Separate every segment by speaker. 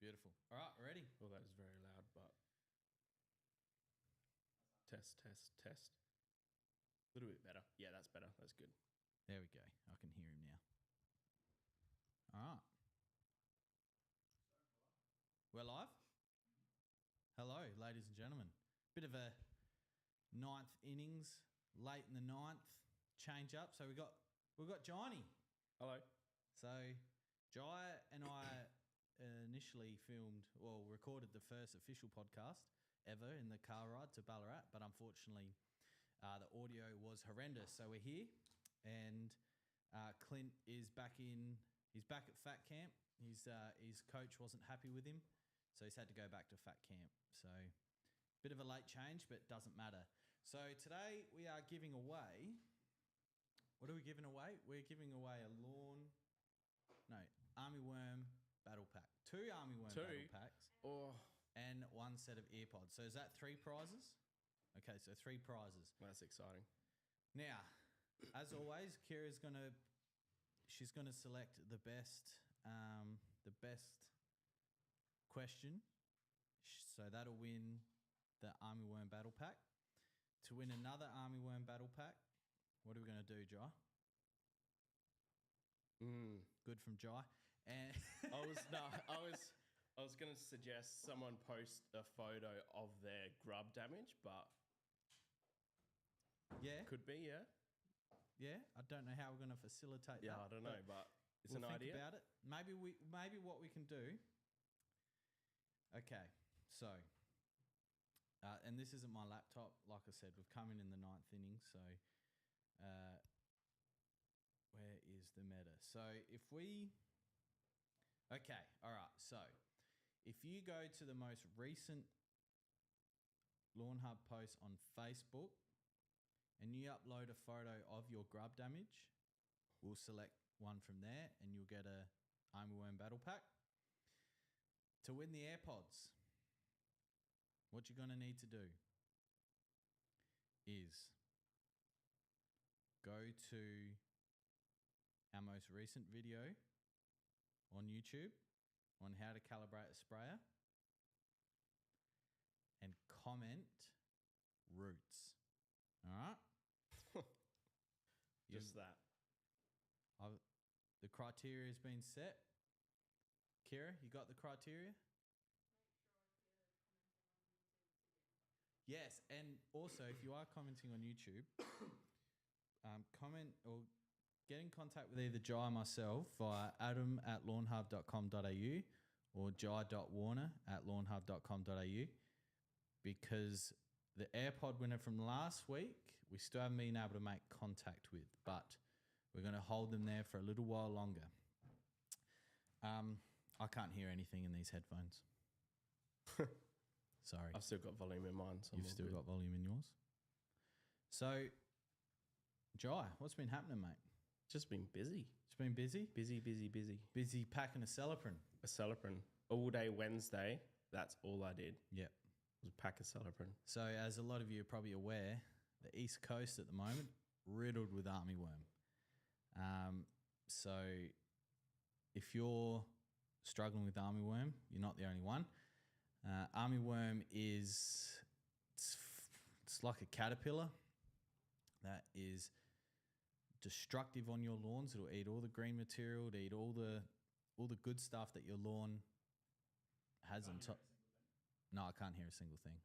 Speaker 1: Beautiful. All right, ready?
Speaker 2: Well, that was very loud, but test. A little bit better. Yeah, that's better. That's good.
Speaker 1: There we go. I can hear him now. All right. We're live? Hello, ladies and gentlemen. Bit of a ninth innings, late in the ninth, change up. So we've got Johnny.
Speaker 2: Hello.
Speaker 1: So Jai and I initially recorded the first official podcast ever in the car ride to Ballarat, but unfortunately the audio was horrendous. So we're here, and Clint is back at Fat Camp. His coach wasn't happy with him, so he's had to go back to Fat Camp. So bit of a late change, but doesn't matter. So today we are giving away. What are we giving away? We're giving away armyworm battle pack. 2 armyworm battle packs. And 1 set of ear pods. So is that 3 prizes? Okay, so 3 prizes.
Speaker 2: That's exciting.
Speaker 1: Now, as always, Kira's gonna select the best question. So that'll win the armyworm battle pack. To win another armyworm battle pack, what are we gonna do, Jai? Good from Jai. And
Speaker 2: I was going to suggest someone post a photo of their grub damage, but
Speaker 1: yeah,
Speaker 2: could be, yeah.
Speaker 1: Yeah, I don't know how we're going to facilitate that.
Speaker 2: Yeah, I don't know, but it's
Speaker 1: we'll
Speaker 2: an
Speaker 1: think
Speaker 2: idea.
Speaker 1: About it. Maybe what we can do. Okay, so, and this isn't my laptop. Like I said, we've come in the 9th inning, so where is the meta? So if you go to the most recent Lawnhub post on Facebook and you upload a photo of your grub damage, we'll select one from there and you'll get a armyworm battle pack. To win the AirPods, what you're going to need to do is go to our most recent video on YouTube on how to calibrate a sprayer and comment roots. All right?
Speaker 2: Just that.
Speaker 1: The criteria has been set. Kira, you got the criteria? Yes, and also if you are commenting on YouTube, comment or get in contact with either Jai or myself via adam@lawnhub.com.au or jai.warner@lawnhub.com.au, because the AirPod winner from last week, we still haven't been able to make contact with, but we're going to hold them there for a little while longer. I can't hear anything in these headphones. Sorry.
Speaker 2: I've still got volume in mine. So
Speaker 1: You've still got volume in yours? So, Jai, what's been happening, mate?
Speaker 2: Just been busy.
Speaker 1: It's been busy?
Speaker 2: Busy.
Speaker 1: Busy packing a Celiprin.
Speaker 2: A Celiprin. All day Wednesday, that's all I did.
Speaker 1: Yep.
Speaker 2: Was pack a Celiprin.
Speaker 1: So as a lot of you are probably aware, the East Coast at the moment, riddled with armyworm. So if you're struggling with armyworm, you're not the only one. Armyworm it's like a caterpillar that is destructive on your lawns. It'll eat all the green material, it'll eat all the good stuff that your lawn has on top. No, I can't hear a single thing.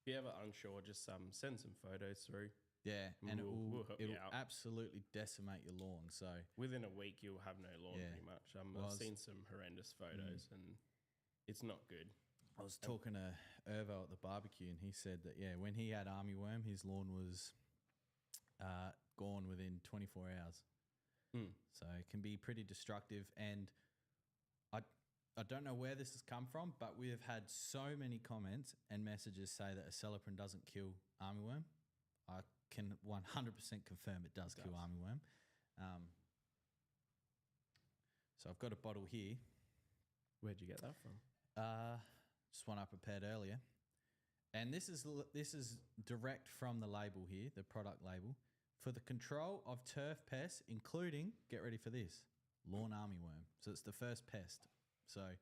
Speaker 2: If you're ever unsure, just send some photos through.
Speaker 1: Yeah, and
Speaker 2: we'll
Speaker 1: it'll absolutely decimate your lawn. So
Speaker 2: within a week, you'll have no lawn pretty much. I've seen some horrendous photos and it's not good.
Speaker 1: I was talking to Irvo at the barbecue and he said that, when he had armyworm, his lawn was gone within 24 hours. So it can be pretty destructive. And I don't know where this has come from, but we have had so many comments and messages say that a Celiprin doesn't kill armyworm. I can 100% confirm it does kill armyworm. So I've got a bottle here.
Speaker 2: Where'd you get that from?
Speaker 1: Just one I prepared earlier. And this is direct from the label here, the product label. For the control of turf pests, including, get ready for this, lawn armyworm. So it's the first pest. So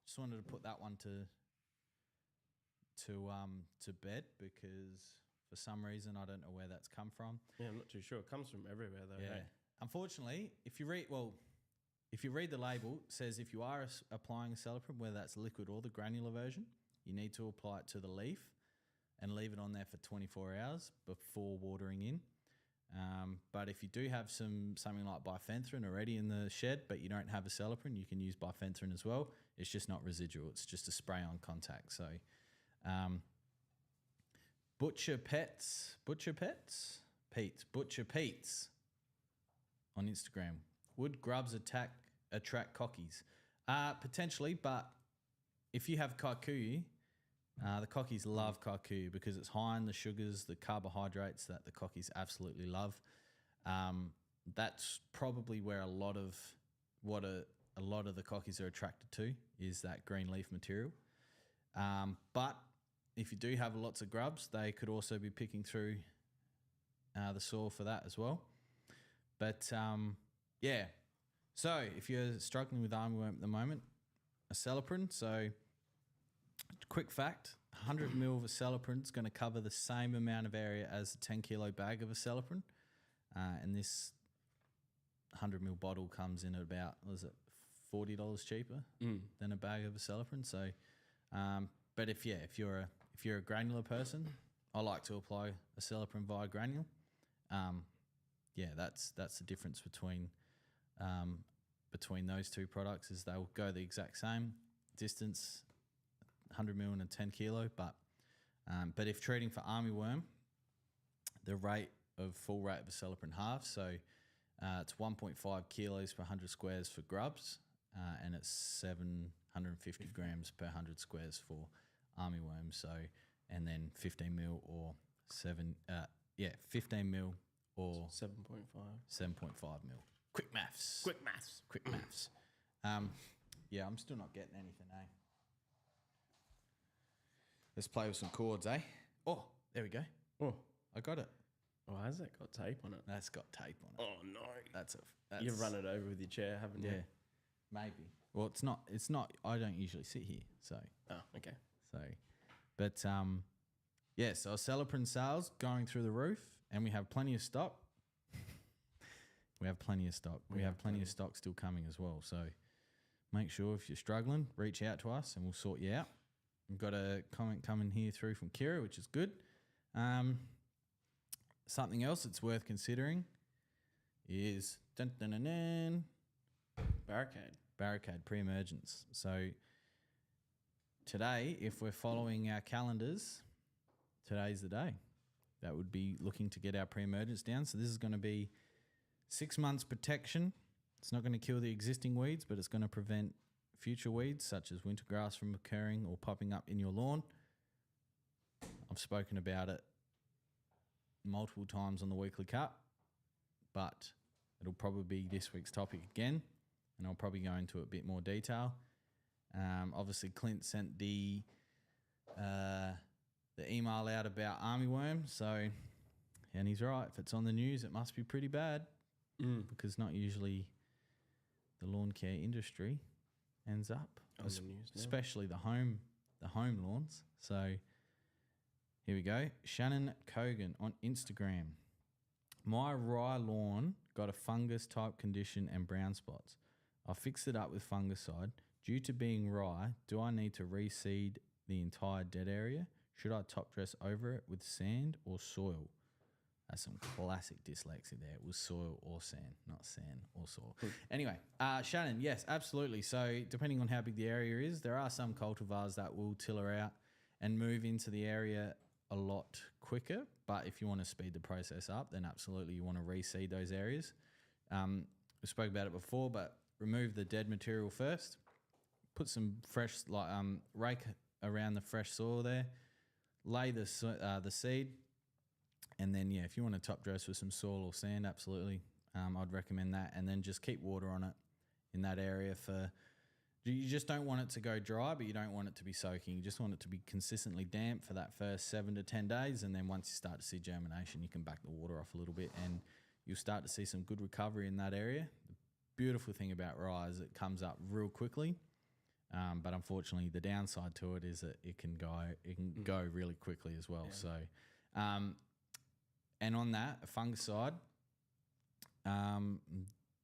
Speaker 1: just wanted to put that one to bed because for some reason I don't know where that's come from.
Speaker 2: Yeah, I'm not too sure. It comes from everywhere though.
Speaker 1: Yeah.
Speaker 2: Right?
Speaker 1: Unfortunately, if you read the label, it says if you are applying a Celeprint, whether that's liquid or the granular version, you need to apply it to the leaf and leave it on there for 24 hours before watering in. But if you do have something like bifenthrin already in the shed, but you don't have a Celeprint, you can use bifenthrin as well. It's just not residual. It's just a spray on contact. So, Butcher Pete's on Instagram. Would grubs attract cockies? Potentially, but if you have kikuyu, the cockies love kikuyu because it's high in the sugars, the carbohydrates that the cockies absolutely love. That's probably where a lot of the cockies are attracted to is that green leaf material. But if you do have lots of grubs, they could also be picking through the soil for that as well. But yeah, so if you're struggling with armyworm at the moment, a Celeprint. So quick fact, 100 ml of a Celeprint is going to cover the same amount of area as a 10 kilo bag of a Celeprint. And this 100 ml bottle comes in at about, $40 cheaper than a bag of a Celeprint. So, but if you're a granular person, I like to apply a Celeprint via granule. That's the difference between those two products is they'll go the exact same distance, 100 ml and a 10 kilo. But if treating for armyworm, the full rate of a Celeprint halves. So it's 1.5 kilos per 100 squares for grubs, and it's 750 grams per 100 squares for armyworm. So, and then 15 mil or 15 mil or 7.5 mil. Quick maths. I'm still not getting anything, eh? Let's play with some chords, eh? Oh, there we go.
Speaker 2: Oh,
Speaker 1: I got it.
Speaker 2: oh, has that got tape on it?
Speaker 1: That's got tape on it.
Speaker 2: Oh no,
Speaker 1: That's
Speaker 2: you've run it over with your chair, haven't you?
Speaker 1: Yeah, maybe. Well, it's not. I don't usually sit here, so.
Speaker 2: Oh, okay.
Speaker 1: So, but so our Celeprint sales going through the roof, and we have plenty of stock. We have plenty of stock still coming as well. So, make sure if you're struggling, reach out to us, and we'll sort you out. We've got a comment coming here through from Kira, which is good. Something else that's worth considering is barricade pre-emergence. So today, if we're following our calendars, today's the day that would be looking to get our pre-emergence down. So this is going to be 6 months protection. It's not going to kill the existing weeds, but it's going to prevent future weeds such as winter grass from occurring or popping up in your lawn. I've spoken about it multiple times on the weekly cut, but it'll probably be this week's topic again, and I'll probably go into a bit more detail. Obviously, Clint sent the email out about armyworm, so, and he's right. If it's on the news, it must be pretty bad because not usually the lawn care industry ends up
Speaker 2: on the news,
Speaker 1: especially the home lawns. So here we go. Shannon Kogan on Instagram. My rye lawn got a fungus type condition and brown spots. I fixed it up with fungicide. Due to being rye, do I need to reseed the entire dead area? Should I top dress over it with sand or soil? That's some classic dyslexia there. It was soil or sand, not sand or soil. Anyway, Shannon, yes, absolutely. So depending on how big the area is, there are some cultivars that will tiller out and move into the area a lot quicker. But if you want to speed the process up, then absolutely you want to reseed those areas. We spoke about it before, but remove the dead material first. Put some fresh, rake around the fresh soil there. Lay the seed. And then, if you want to top dress with some soil or sand, absolutely, I'd recommend that. And then just keep water on it in that area you just don't want it to go dry, but you don't want it to be soaking. You just want it to be consistently damp for that first 7 to 10 days. And then once you start to see germination, you can back the water off a little bit and you'll start to see some good recovery in that area. The beautiful thing about rye is it comes up real quickly. But unfortunately, the downside to it is that it can go really quickly as well.
Speaker 2: Yeah.
Speaker 1: So, and on that, a fungicide.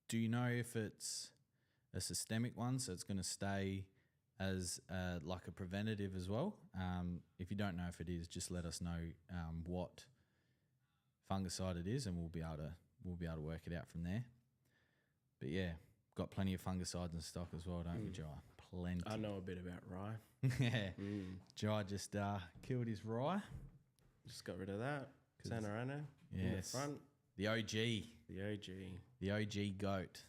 Speaker 1: Do you know if it's a systemic one, so it's going to stay as like a preventative as well? If you don't know if it is, just let us know what fungicide it is, and we'll be able to work it out from there. But yeah, got plenty of fungicides in stock as well, don't we, Jai? Plenty.
Speaker 2: I know a bit about rye.
Speaker 1: Yeah, Jai just killed his rye.
Speaker 2: Just got rid of that. Sanarana in the front.
Speaker 1: The OG. The OG goat.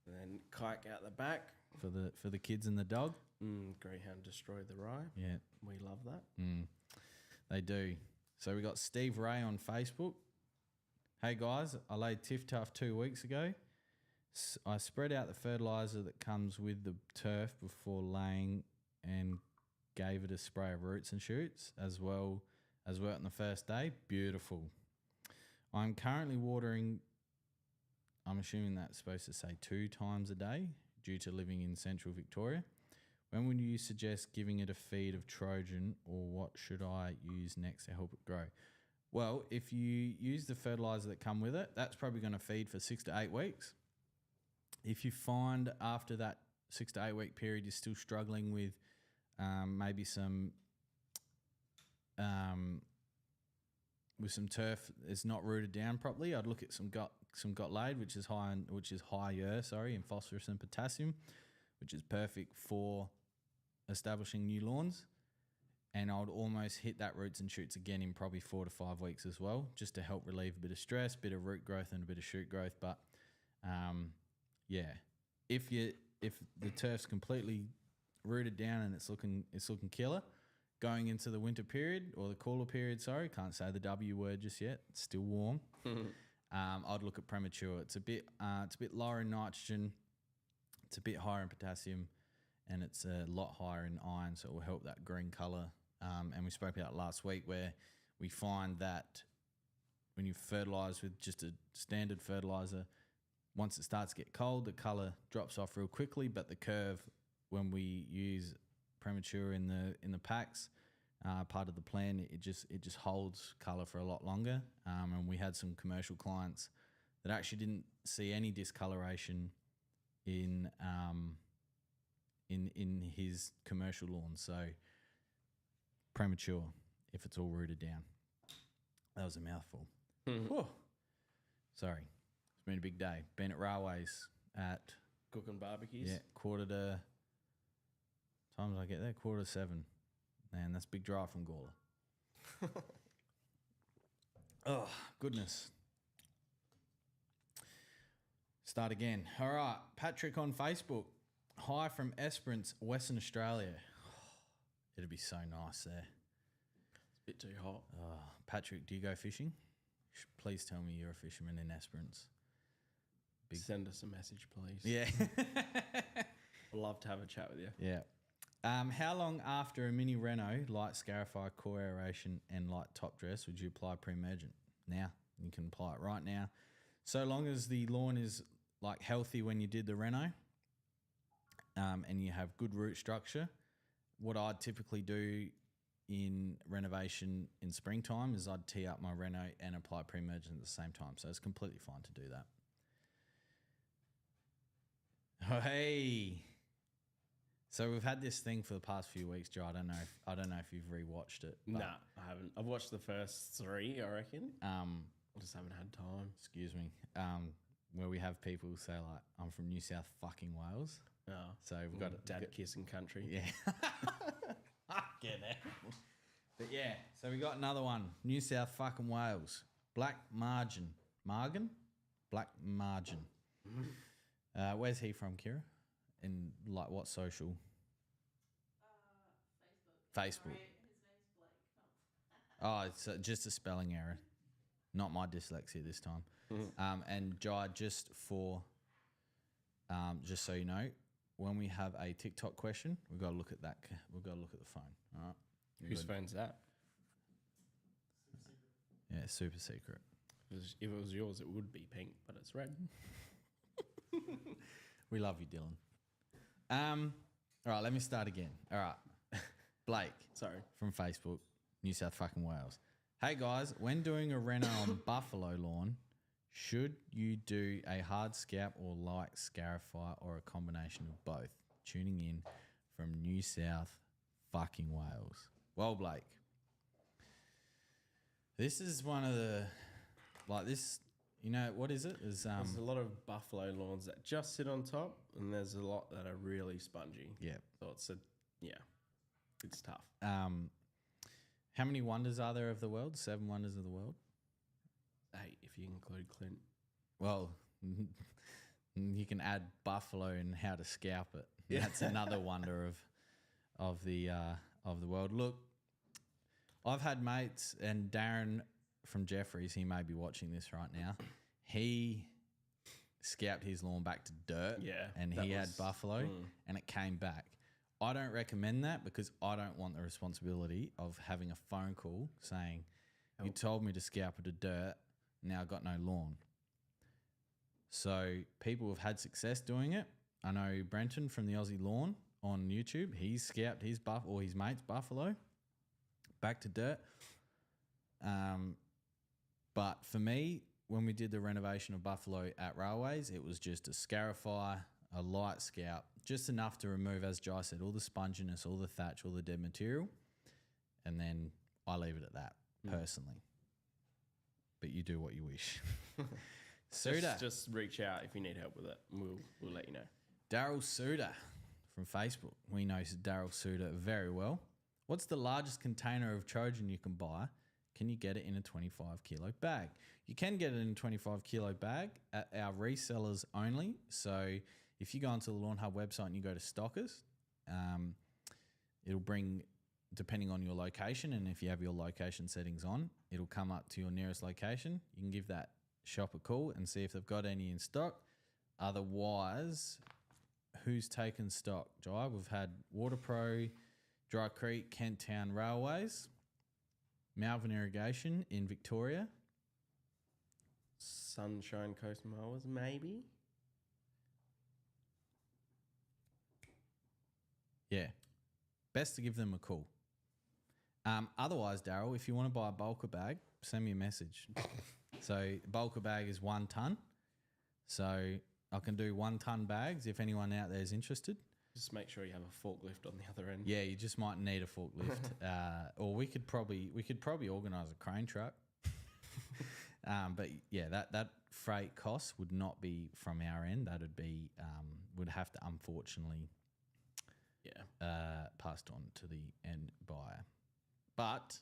Speaker 2: And then kike out the back.
Speaker 1: For the kids and the dog.
Speaker 2: Greyhound destroyed the rye.
Speaker 1: Yeah.
Speaker 2: We love that.
Speaker 1: They do. So we got Steve Ray on Facebook. Hey guys, I laid Tiff Tuff 2 weeks ago. I spread out the fertiliser that comes with the turf before laying and gave it a spray of roots and shoots as well on the first day. Beautiful. I'm currently watering, I'm assuming that's supposed to say 2 times a day due to living in central Victoria. When would you suggest giving it a feed of Trojan, or what should I use next to help it grow? Well, if you use the fertiliser that come with it, that's probably going to feed for 6 to 8 weeks. If you find after that 6 to 8 week period you're still struggling with maybe some turf is not rooted down properly, I'd look at some got laid, which is higher in phosphorus and potassium, which is perfect for establishing new lawns. And I would almost hit that roots and shoots again in probably 4 to 5 weeks as well, just to help relieve a bit of stress, bit of root growth and a bit of shoot growth. But if the turf's completely rooted down and it's looking killer, going into the winter period or the cooler period, can't say the W word just yet. It's still warm. I'd look at premature. It's a bit lower in nitrogen. It's a bit higher in potassium, and it's a lot higher in iron, so it will help that green colour. And we spoke about last week where we find that when you fertilise with just a standard fertiliser, once it starts to get cold, the colour drops off real quickly, but the curve, when we use premature in the packs, part of the plan, it just holds colour for a lot longer. And we had some commercial clients that actually didn't see any discoloration in his commercial lawn. So premature, if it's all rooted down. That was a mouthful. Whew. Sorry. It's been a big day. Been at Railways at...
Speaker 2: Cooking barbecues?
Speaker 1: Yeah, times I get there, 6:45. Man, that's a big drive from Gawler. Oh, goodness. Start again. All right, Patrick on Facebook. Hi from Esperance, Western Australia. It'd be so nice there.
Speaker 2: It's a bit too hot.
Speaker 1: Patrick, do you go fishing? Please tell me you're a fisherman in Esperance.
Speaker 2: Send us a message, please.
Speaker 1: Yeah.
Speaker 2: I'd love to have a chat with you.
Speaker 1: Yeah. How long after a mini reno, light scarifier, core aeration, and light top dress would you apply pre-emergent? Now. You can apply it right now. So long as the lawn is like healthy when you did the reno, and you have good root structure. What I'd typically do in renovation in springtime is I'd tee up my reno and apply pre-emergent at the same time. So it's completely fine to do that. Oh, hey. So we've had this thing for the past few weeks, Joe. I don't know if you've rewatched it.
Speaker 2: Nah, I haven't. I've watched the first 3, I reckon. I just haven't had time.
Speaker 1: Excuse me. Where we have people say like, I'm from New South fucking Wales.
Speaker 2: Oh,
Speaker 1: so we've got
Speaker 2: dad kissing country.
Speaker 1: Yeah. Get it. But yeah, so we got another one. New South fucking Wales. Black Margin. Black Margin. Where's he from, Kira? In like what social? Facebook.
Speaker 3: Sorry, his name's Blake.
Speaker 1: Oh, it's just a spelling error. Not my dyslexia this time. And Jai, just so you know, when we have a TikTok question, we've got to look at that. We've got to look at the phone. All right.
Speaker 2: Whose phone's that?
Speaker 1: Yeah, super secret.
Speaker 2: If it was yours, it would be pink, but it's red.
Speaker 1: We love you, Dylan. All right, let me start again. All right. Blake
Speaker 2: Sorry.
Speaker 1: from Facebook, New South fucking Wales. Hey guys, when doing a reno on buffalo lawn, should you do a hard scalp or light scarify or a combination of both? Tuning in from New South fucking Wales. Well, Blake, this is one of the, like this, you know, what is it?
Speaker 2: There's a lot of buffalo lawns that just sit on top, and there's a lot that are really spongy.
Speaker 1: Yeah.
Speaker 2: So it's tough.
Speaker 1: How many wonders are there of the world? 7 wonders of the world?
Speaker 2: 8 if you include Clint.
Speaker 1: Well, you can add buffalo and how to scalp it. Yeah. That's another wonder of the world. Look, I've had mates, and Darren from Jeffries, he may be watching this right now. He scalped his lawn back to dirt, and he had buffalo, and it came back. I don't recommend that because I don't want the responsibility of having a phone call saying, you told me to scalp it to dirt, now I've got no lawn. So people have had success doing it. I know Brenton from the Aussie Lawn on YouTube, he's scalped his his mate's buffalo back to dirt. But for me, when we did the renovation of buffalo at Railways, it was just a scarify, a light scalp, just enough to remove, as Jai said, all the sponginess, all the thatch, all the dead material, and then I leave it at that personally. But you do what you wish. Suda.
Speaker 2: Just reach out if you need help with it. We'll let you know.
Speaker 1: Daryl Suda from Facebook. We know Daryl Suda very well. What's the largest container of Trojan you can buy? Can you get it in a 25 kilo bag? You can get it in a 25 kilo bag at our resellers only. So if you go onto the Lawnhub website and you go to stockers, it'll bring, depending on your location, and if you have your location settings on, it'll come up to your nearest location. You can give that shop a call and see if they've got any in stock. Otherwise, who's taken stock? Jai, we've had Waterpro, Dry Creek, Kent Town Railways, Malvern Irrigation in Victoria.
Speaker 2: Sunshine Coast Mowers, maybe?
Speaker 1: Yeah. Best to give them a call. Otherwise, Daryl, if you want to buy a bulker bag, send me a message. So bulker bag is 1 ton. So I can do 1 ton bags if anyone out there is interested.
Speaker 2: Just make sure you have a forklift on the other end.
Speaker 1: Yeah, you just might need a forklift. Or we could probably organise a crane truck. But yeah, that freight cost would not be from our end. That would be would have to unfortunately passed on to the end buyer. But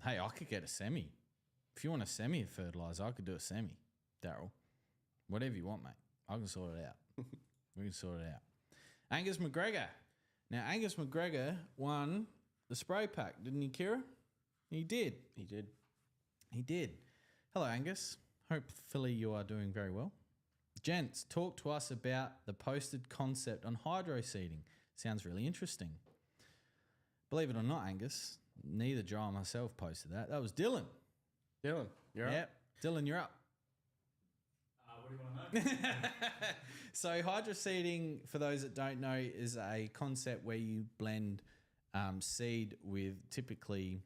Speaker 1: hey, I could get a semi. If you want a semi of fertiliser, I could do a semi, Daryl. Whatever you want, mate. I can sort it out. We can sort it out. Angus McGregor. Now, Angus McGregor won the spray pack, didn't he, Kira? He did.
Speaker 2: He did.
Speaker 1: He did. Hello, Angus. Hopefully you are doing very well. Gents, talk to us about the posted concept on hydroseeding. Sounds really interesting. Believe it or not, Angus, neither Joe or myself posted that. That was Dylan.
Speaker 2: Dylan, you're up.
Speaker 1: Yep. Dylan, you're up.
Speaker 4: What do you want to know?
Speaker 1: So hydroseeding, for those that don't know, is a concept where you blend seed with typically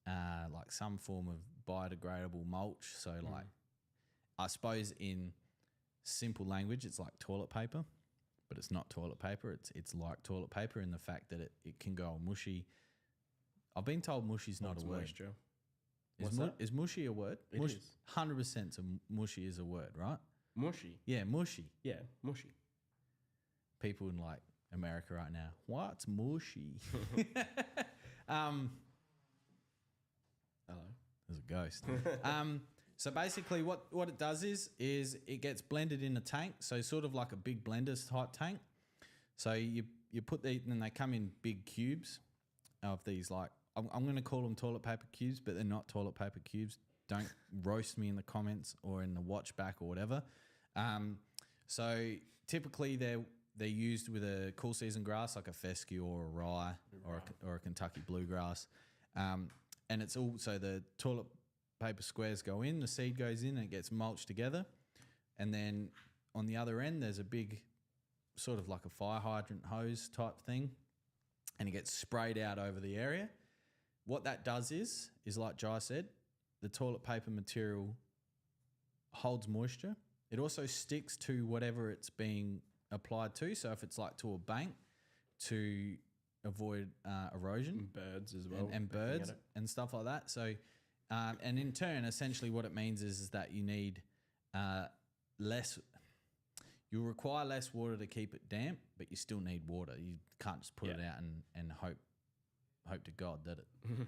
Speaker 1: like some form of biodegradable mulch. So like, I suppose in simple language, it's like toilet paper, but it's not toilet paper. It's like toilet paper in the fact that it can go mushy. I've been told mushy's not a word.
Speaker 2: Moisture.
Speaker 1: Is mushy a word?
Speaker 2: It is.
Speaker 1: 100% mushy is a word, right?
Speaker 2: Mushy.
Speaker 1: Yeah, mushy.
Speaker 2: Yeah, mushy.
Speaker 1: People in like America right now, what's mushy?
Speaker 2: Hello.
Speaker 1: There's a ghost. So basically what it does is it gets blended in a tank, so sort of like a big blender type tank. So you put these, and they come in big cubes of these, like, I'm going to call them toilet paper cubes, but they're not toilet paper cubes. Don't roast me in the comments or in the watch back or whatever. So typically they're used with a cool season grass like a fescue or a rye or a Kentucky bluegrass. And it's also the toilet paper squares go in, the seed goes in, and it gets mulched together. And then on the other end, there's a big sort of like a fire hydrant hose type thing, and it gets sprayed out over the area. What that does is like Jai said, the toilet paper material holds moisture. It also sticks to whatever it's being applied to. So if it's like to a bank, to avoid erosion.
Speaker 2: And birds as well.
Speaker 1: And birds and stuff like that. So, and in turn, essentially what it means is that you need less, you'll require less water to keep it damp, but you still need water. You can't just put it out and hope to God that it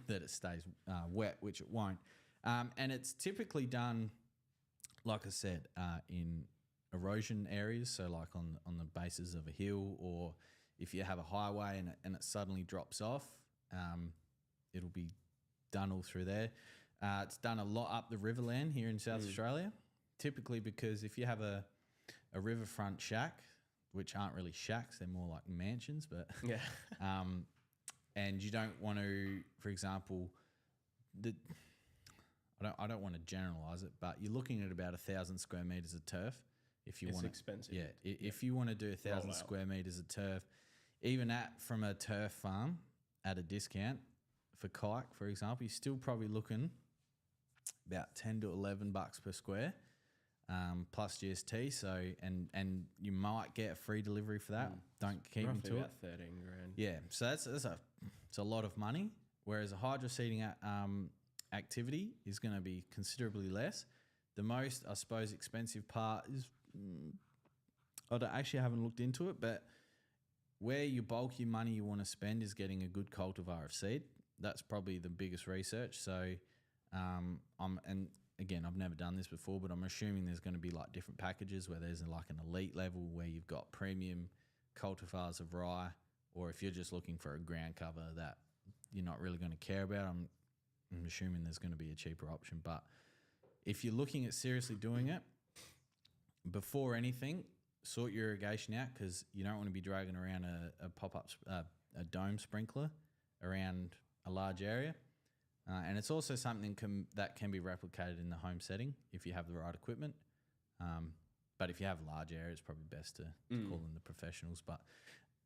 Speaker 1: that it stays wet, which it won't. And it's typically done, like I said, in erosion areas, so like on the bases of a hill, or if you have a highway and it suddenly drops off, it'll be done all through there. It's done a lot up the Riverland here in South Australia, typically because if you have a riverfront shack, which aren't really shacks, they're more like mansions, but and you don't want to, for example, I don't want to generalize it, but you're looking at about 1,000 square meters of turf. If you want,
Speaker 2: it's expensive.
Speaker 1: Yeah, if you want to do 1,000 square meters of turf, even from a turf farm at a discount for kike, for example, you're still probably looking about $10 to $11 per square, plus GST. So and you might get a free delivery for that. Don't keep them to
Speaker 2: about
Speaker 1: it.
Speaker 2: 13 grand.
Speaker 1: Yeah, so it's a lot of money. Whereas a hydroseeding activity is going to be considerably less. The most, I suppose, expensive part is I haven't looked into it, but where your bulky money you want to spend is getting a good cultivar of seed. That's probably the biggest research. So, and again, I've never done this before, but I'm assuming there's going to be like different packages where there's like an elite level where you've got premium cultivars of rye, or if you're just looking for a ground cover that you're not really going to care about, I'm assuming there's going to be a cheaper option. But if you're looking at seriously doing it, before anything, sort your irrigation out, because you don't want to be dragging around a pop-up, a dome sprinkler around a large area. And it's also something that can be replicated in the home setting if you have the right equipment. But if you have a large area, it's probably best to call in the professionals. But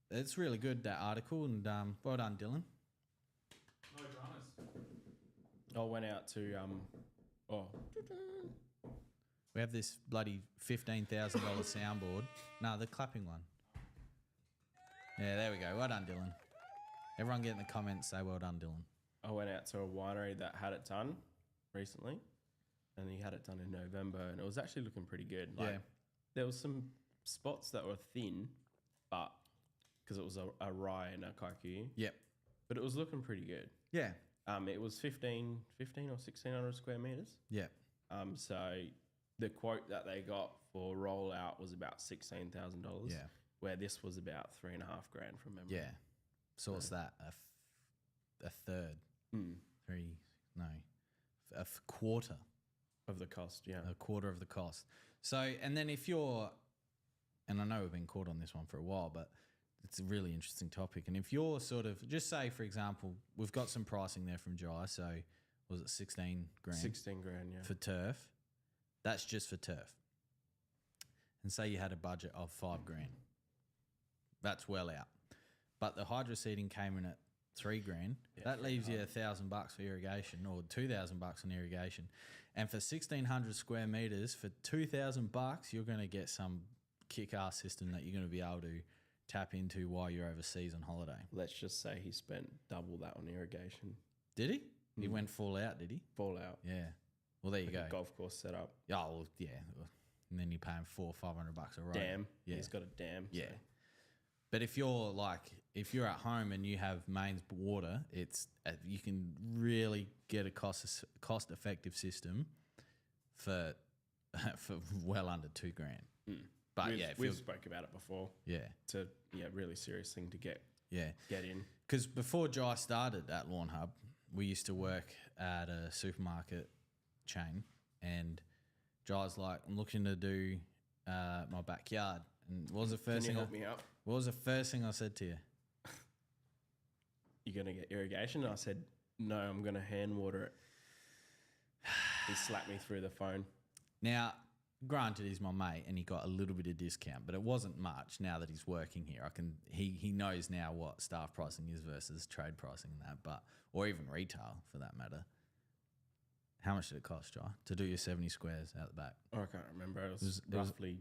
Speaker 1: it's really good, that article, and well done, Dylan.
Speaker 4: No dramas.
Speaker 2: I went out to
Speaker 1: We have this bloody $15,000 soundboard. No, the clapping one. Yeah, there we go. Well done, Dylan. Everyone get in the comments, say well done, Dylan.
Speaker 2: I went out to a winery that had it done recently, and he had it done in November, and it was actually looking pretty good. Like, there was some spots that were thin, but because it was a rye and a kaiku.
Speaker 1: Yep.
Speaker 2: But it was looking pretty good.
Speaker 1: Yeah.
Speaker 2: It was 15 or 1,600 square meters.
Speaker 1: Yep.
Speaker 2: So the quote that they got for rollout was about $16,000.
Speaker 1: Yeah.
Speaker 2: Where this was about $3.5 grand from memory.
Speaker 1: Yeah. So what's that? A third? A quarter
Speaker 2: of the cost. Yeah.
Speaker 1: A quarter of the cost. So, and then if you're, and I know we've been caught on this one for a while, but it's a really interesting topic. And if you're sort of, just say, for example, we've got some pricing there from Jai. So was it 16 grand?
Speaker 2: 16 grand, yeah.
Speaker 1: For turf. That's just for turf. And say you had a budget of 5 grand. That's well out. But the hydroseeding came in at 3 grand. Yeah, that leaves you $1,000 for irrigation, or $2,000 on irrigation. And for 1,600 square meters, for $2,000, you're going to get some kick-ass system that you're going to be able to tap into while you're overseas on holiday.
Speaker 2: Let's just say he spent double that on irrigation.
Speaker 1: Did he? He went full out, did he?
Speaker 2: Full out.
Speaker 1: Yeah. Well, there you go.
Speaker 2: Golf course set up.
Speaker 1: Oh, well, yeah. And then you pay him $400 or $500 a row.
Speaker 2: Dam.
Speaker 1: Yeah.
Speaker 2: He's got a dam.
Speaker 1: Yeah. So. But if you're at home and you have mains water, you can really get a cost effective system for well under 2 grand. But
Speaker 2: we've spoke about it before.
Speaker 1: Yeah.
Speaker 2: It's a really serious thing to get in.
Speaker 1: Because before Jai started at Lawnhub, we used to work at a supermarket chain, and Jai's like, I'm looking to do my backyard. And what was the first
Speaker 2: Can
Speaker 1: thing?
Speaker 2: you help me out?
Speaker 1: What was the first thing I said to you?
Speaker 2: You're going to get irrigation? And I said, no, I'm going to hand water it. He slapped me through the phone.
Speaker 1: Now, granted, he's my mate, and he got a little bit of discount, but it wasn't much. Now that he's working here, he knows now what staff pricing is versus trade pricing and that, or even retail for that matter. How much did it cost, Jai, to do your 70 squares out the back?
Speaker 2: Oh, I can't remember. It was roughly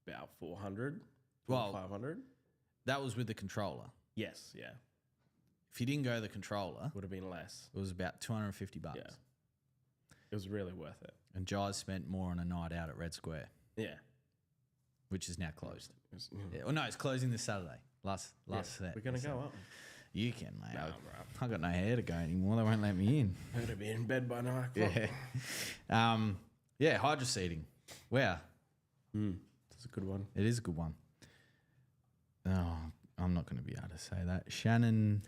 Speaker 2: about 400, 500.
Speaker 1: That was with the controller.
Speaker 2: Yes, yeah.
Speaker 1: If you didn't go the controller,
Speaker 2: Would have been less.
Speaker 1: it was about $250.
Speaker 2: Yeah. It was really worth it.
Speaker 1: And Jai's spent more on a night out at Red Square,
Speaker 2: Yeah.
Speaker 1: which is now closed.
Speaker 2: It was,
Speaker 1: Yeah. Well, no, it's closing this Saturday. Last set.
Speaker 2: We're going to go up.
Speaker 1: You can, mate.
Speaker 2: Nah,
Speaker 1: I got no hair to go anymore. They won't let me in.
Speaker 2: I'm going to be in bed by 9 o'clock.
Speaker 1: Yeah. Hydroseeding. Wow.
Speaker 2: That's a good one.
Speaker 1: It is a good one. Oh, I'm not going to be able to say that. Shayna.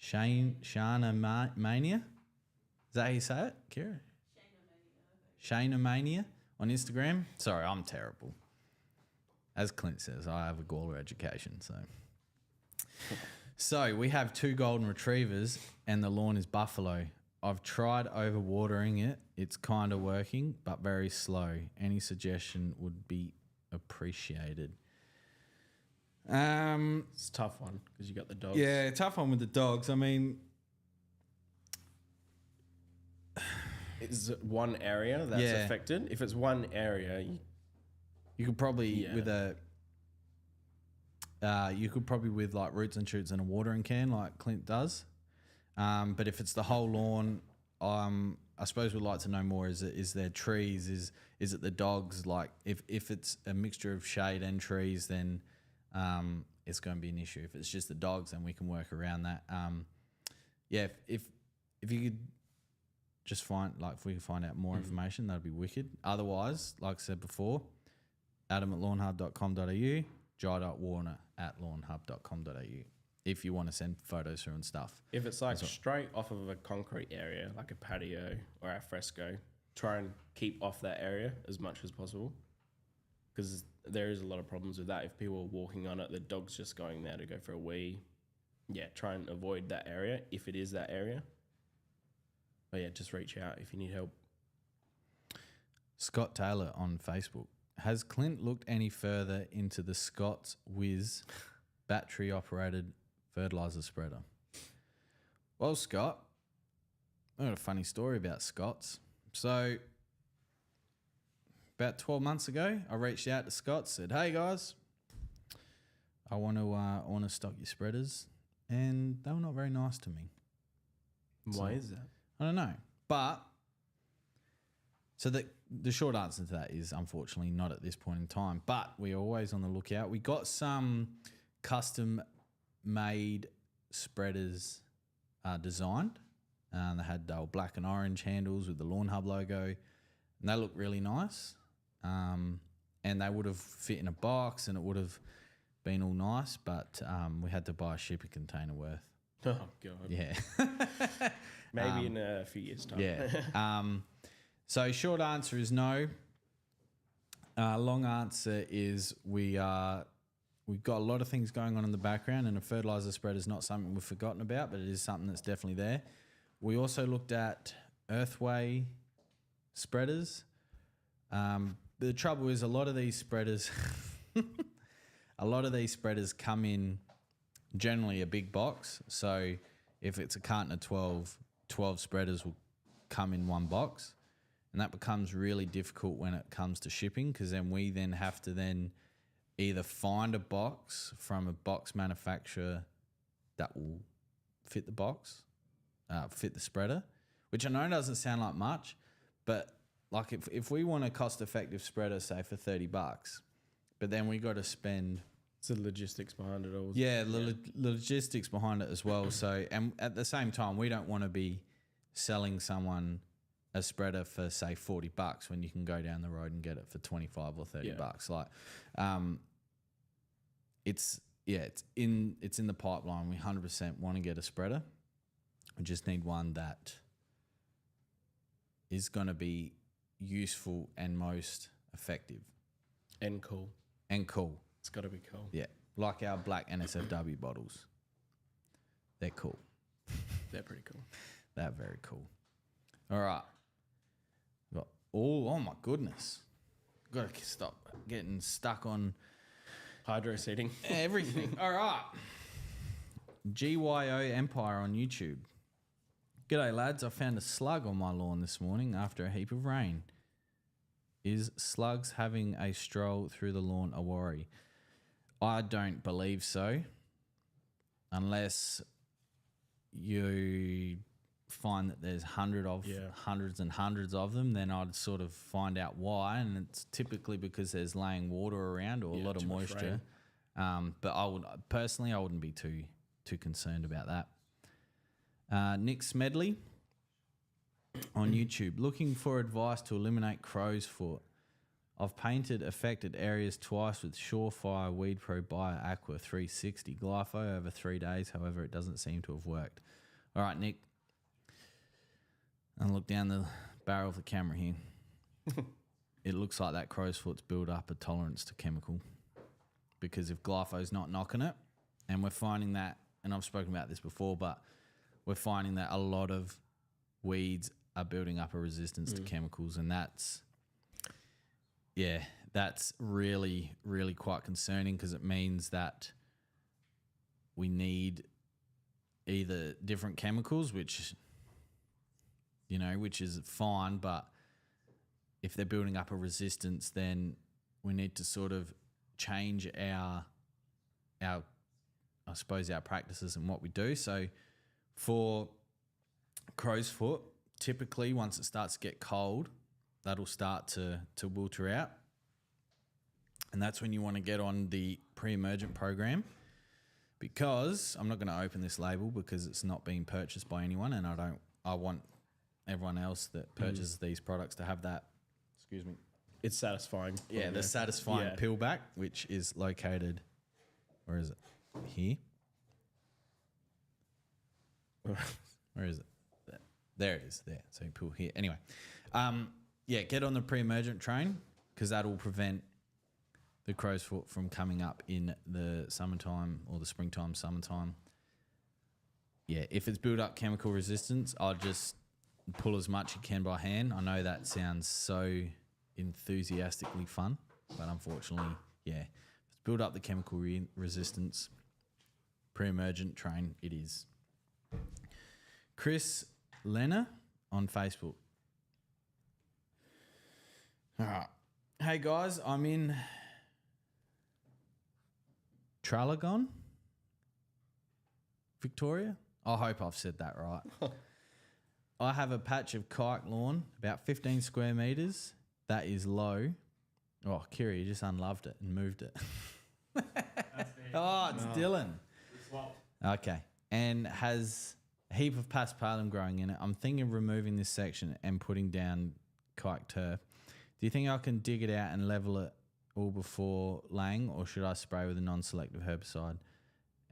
Speaker 1: Shayna Mania? Is that how you say it, Kira? Shayna Mania on Instagram. Sorry, I'm terrible. As Clint says, I have a Gawler education. So we have 2 golden retrievers and the lawn is buffalo. I've tried overwatering it. It's kind of working, but very slow. Any suggestion would be appreciated.
Speaker 2: It's a tough one because you got the dogs.
Speaker 1: Yeah, tough one with the dogs. I mean,
Speaker 2: is it one area that's affected? If it's one area,
Speaker 1: you could probably with like roots and shoots and a watering can like Clint does. But if it's the whole lawn, I suppose we'd like to know more. Is there trees? Is it the dogs? Like if it's a mixture of shade and trees, then it's going to be an issue. If it's just the dogs, then we can work around that. If you could just if we could find out more information, that'd be wicked. Otherwise, like I said before, adam@lawnhub.com.au, jai.warner@lawnhub.com.au if you want to send photos through and stuff.
Speaker 2: If it's like straight off of a concrete area, like a patio or a fresco, try and keep off that area as much as possible because there is a lot of problems with that. If people are walking on it, the dog's just going there to go for a wee. Yeah, try and avoid that area if it is that area. But yeah, just reach out if you need help.
Speaker 1: Scott Taylor on Facebook. Has Clint looked any further into the Scott's Whiz battery-operated fertilizer spreader? Well, Scott, I got a funny story about Scott's. So, about 12 months ago, I reached out to Scott, said, "Hey guys, I want to stock your spreaders," and they were not very nice to me.
Speaker 2: Why is that?
Speaker 1: I don't know, but so the short answer to that is unfortunately not at this point in time. But we're always on the lookout. We got some custom-made spreaders designed. They were black and orange handles with the Lawnhub logo, and they look really nice. And they would have fit in a box, and it would have been all nice. But we had to buy a shipping container worth.
Speaker 2: Oh God.
Speaker 1: Yeah.
Speaker 2: Maybe in a few years' time.
Speaker 1: Yeah. So short answer is no. Long answer is we've got a lot of things going on in the background, and a fertilizer spreader is not something we've forgotten about, but it is something that's definitely there. We also looked at Earthway spreaders. The trouble is a lot of these spreaders come in generally a big box. So if it's a carton of 12 spreaders will come in one box. And that becomes really difficult when it comes to shipping, because then we have to either find a box from a box manufacturer that will fit the box, fit the spreader, which I know doesn't sound like much, but like if we want a cost-effective spreader, say for $30, but then we got to spend...
Speaker 2: It's the logistics behind it all.
Speaker 1: Yeah, logistics behind it as well. So, and at the same time, we don't want to be selling someone a spreader for say $40 when you can go down the road and get it for $25 or $30. Like, it's in the pipeline. We 100% want to get a spreader. We just need one that is going to be useful and most effective
Speaker 2: and cool. It's got to be cool.
Speaker 1: Yeah, like our black NSFW bottles. They're cool.
Speaker 2: They're pretty cool.
Speaker 1: They're very cool. All right. Got oh my goodness. Got to stop getting stuck on
Speaker 2: Hydroseeding.
Speaker 1: everything. All right. GYO Empire on YouTube. G'day, lads. I found a slug on my lawn this morning after a heap of rain. Is slugs having a stroll through the lawn a worry? I don't believe so. Unless you find that there's hundreds and hundreds of them, then I'd sort of find out why. And it's typically because there's laying water around or a lot of moisture. But I wouldn't be too concerned about that. Nick Smedley on YouTube, looking for advice to eliminate crow's foot. I've painted affected areas twice with Surefire Weed Pro Bio Aqua 360 glypho over 3 days. However, it doesn't seem to have worked. All right, Nick. And look down the barrel of the camera here. It looks like that crow's foot's built up a tolerance to chemical. Because if glypho's not knocking it, and we're finding that, and I've spoken about this before, but we're finding that a lot of weeds are building up a resistance to chemicals, and that's really, really quite concerning because it means that we need either different chemicals, which is fine, but if they're building up a resistance, then we need to sort of change our practices and what we do. So for crow's foot, typically once it starts to get cold, that'll start to wilter out. And that's when you want to get on the pre-emergent program, because I'm not going to open this label because it's not being purchased by anyone, and I want everyone else that purchases these products to have that. Excuse me.
Speaker 2: It's satisfying.
Speaker 1: Yeah, the satisfying peel back, which is located, where is it? Here. Where is it? There it is. There. So you pull here. Anyway, get on the pre-emergent train because that will prevent the crow's foot from coming up in the summertime or the springtime, summertime. Yeah, if it's built up chemical resistance, I'll just pull as much you can by hand. I know that sounds so enthusiastically fun, but unfortunately, if it's built up the chemical resistance, pre-emergent train, it is. Chris Lenner on Facebook. All right. Hey guys, I'm in Traralgon, Victoria. I hope I've said that right. I have a patch of kike lawn, about 15 square metres. That is low. Oh, Kiri, you just unloved it and moved it.
Speaker 4: That's me.
Speaker 1: Oh, it's Dylan.
Speaker 4: We swapped.
Speaker 1: Okay. And has a heap of paspalum growing in it. I'm thinking of removing this section and putting down kike turf. Do you think I can dig it out and level it all before laying, or should I spray with a non-selective herbicide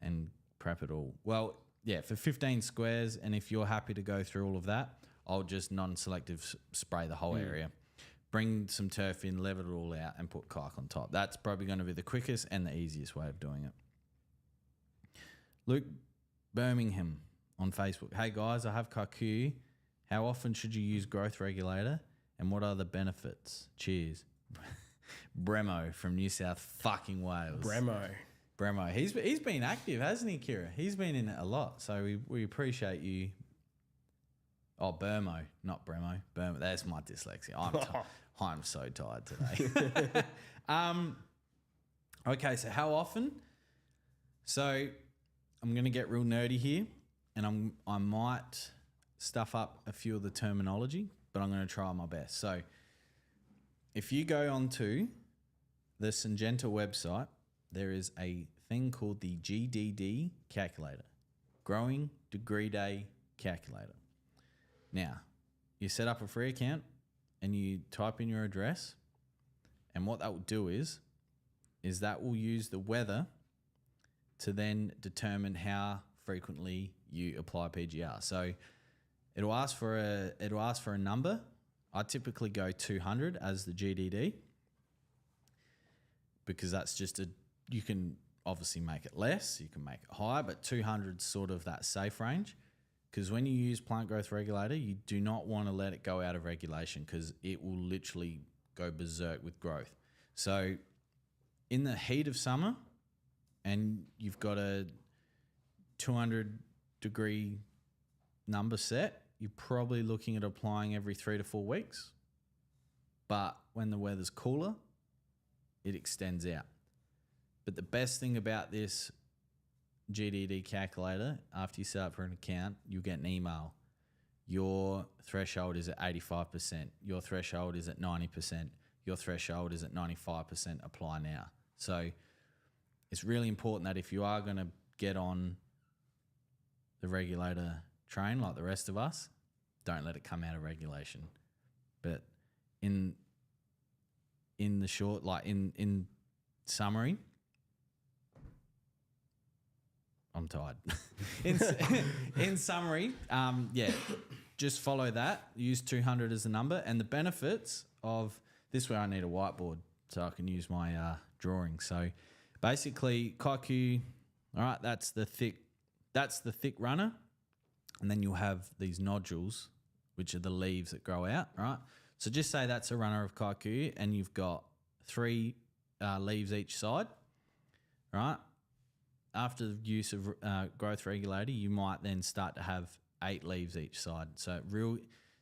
Speaker 1: and prep it all? Well, yeah, for 15 squares, and if you're happy to go through all of that, I'll just non-selective spray the whole area. Bring some turf in, level it all out, and put kike on top. That's probably going to be the quickest and the easiest way of doing it. Luke Birmingham on Facebook. Hey guys, I have kikuyu. How often should you use growth regulator, and what are the benefits? Cheers. Bremo from New South fucking Wales. Bremo. He's been active, hasn't he, Kira? He's been in it a lot, so we appreciate you. Oh, Burmo, not Bremo. Burmo. That's my dyslexia. I'm so tired today. Okay, so how often? So I'm going to get real nerdy here, and I might stuff up a few of the terminology, but I'm going to try my best. So if you go onto the Syngenta website, there is a thing called the GDD calculator, Growing Degree Day Calculator. Now, you set up a free account and you type in your address, and what that will do is that will use the weather to then determine how frequently you apply PGR. So it'll ask for a number. I typically go 200 as the GDD because that's just you can obviously make it less, you can make it higher, but 200 is sort of that safe range. because when you use plant growth regulator, you do not want to let it go out of regulation because it will literally go berserk with growth. So in the heat of summer and you've got a 200-degree number set, you're probably looking at applying every 3 to 4 weeks. But when the weather's cooler, it extends out. But the best thing about this GDD calculator, after you set up for an account, you'll get an email. Your threshold is at 85%. Your threshold is at 90%. Your threshold is at 95%. Apply now. So it's really important that if you are going to get on the regulator train like the rest of us, don't let it come out of regulation. But in the short, like in summary, I'm tired. in summary, just follow that. Use 200 as the number, and the benefits of this. Where I need a whiteboard so I can use my drawing. So basically, kaiku. All right, that's the thick runner, and then you'll have these nodules, which are the leaves that grow out. All right. So just say that's a runner of kaiku, and you've got 3 leaves each side. All right. After the use of growth regulator, you might then start to have 8 leaves each side. So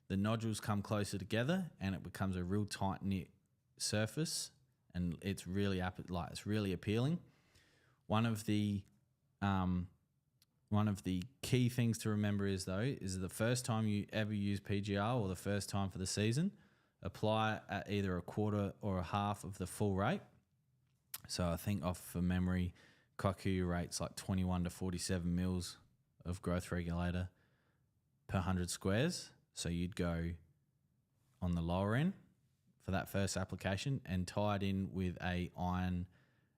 Speaker 1: the nodules come closer together, and it becomes a real tight knit surface, and it's really appealing. One of the key things to remember is the first time you ever use PGR or the first time for the season, apply at either a quarter or a half of the full rate. So I think off for memory, kaiku rates like 21 to 47 mils of growth regulator per 100 squares. So you'd go on the lower end for that first application and tie it in with a iron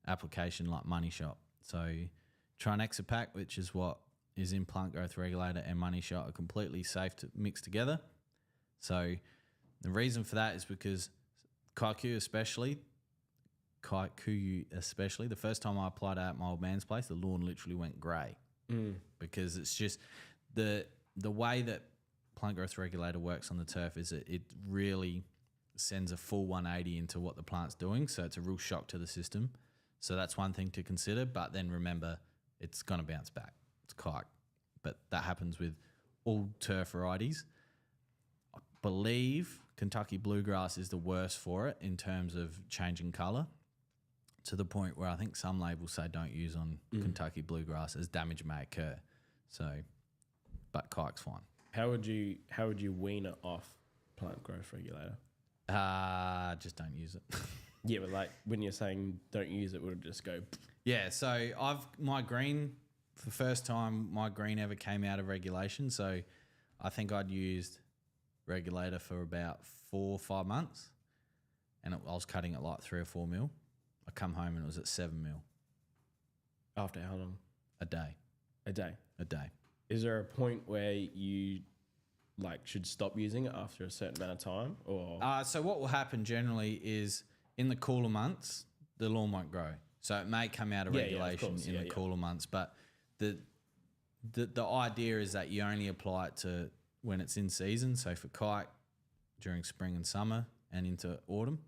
Speaker 1: application like Money Shot. So Trinexapac, which is what is in plant growth regulator, and Money Shot are completely safe to mix together. So the reason for that is because kaiku especially, the first time I applied it at my old man's place, the lawn literally went grey because it's just the way that plant growth regulator works on the turf is it really sends a full 180 into what the plant's doing, so it's a real shock to the system. So that's one thing to consider, but then remember it's going to bounce back. It's kike, but that happens with all turf varieties. I believe Kentucky bluegrass is the worst for it in terms of changing colour, to the point where I think some labels say don't use on Kentucky bluegrass as damage may occur. So, but kike's fine.
Speaker 2: How would you wean it off plant growth regulator?
Speaker 1: Just don't use it.
Speaker 2: Yeah, but like when you're saying don't use it, would it just go?
Speaker 1: Yeah, so my green, for the first time my green ever came out of regulation. So I think I'd used regulator for about 4 or 5 months, and I was cutting it like 3 or 4 mil. I come home and it was at 7 mil.
Speaker 2: After how long?
Speaker 1: A day.
Speaker 2: A day.
Speaker 1: A day.
Speaker 2: Is there a point where you should stop using it after a certain amount of time, or?
Speaker 1: So what will happen generally is in the cooler months, the lawn won't grow. So it may come out of regulation in the cooler months, but the idea is that you only apply it to when it's in season. So for kike, during spring and summer and into autumn,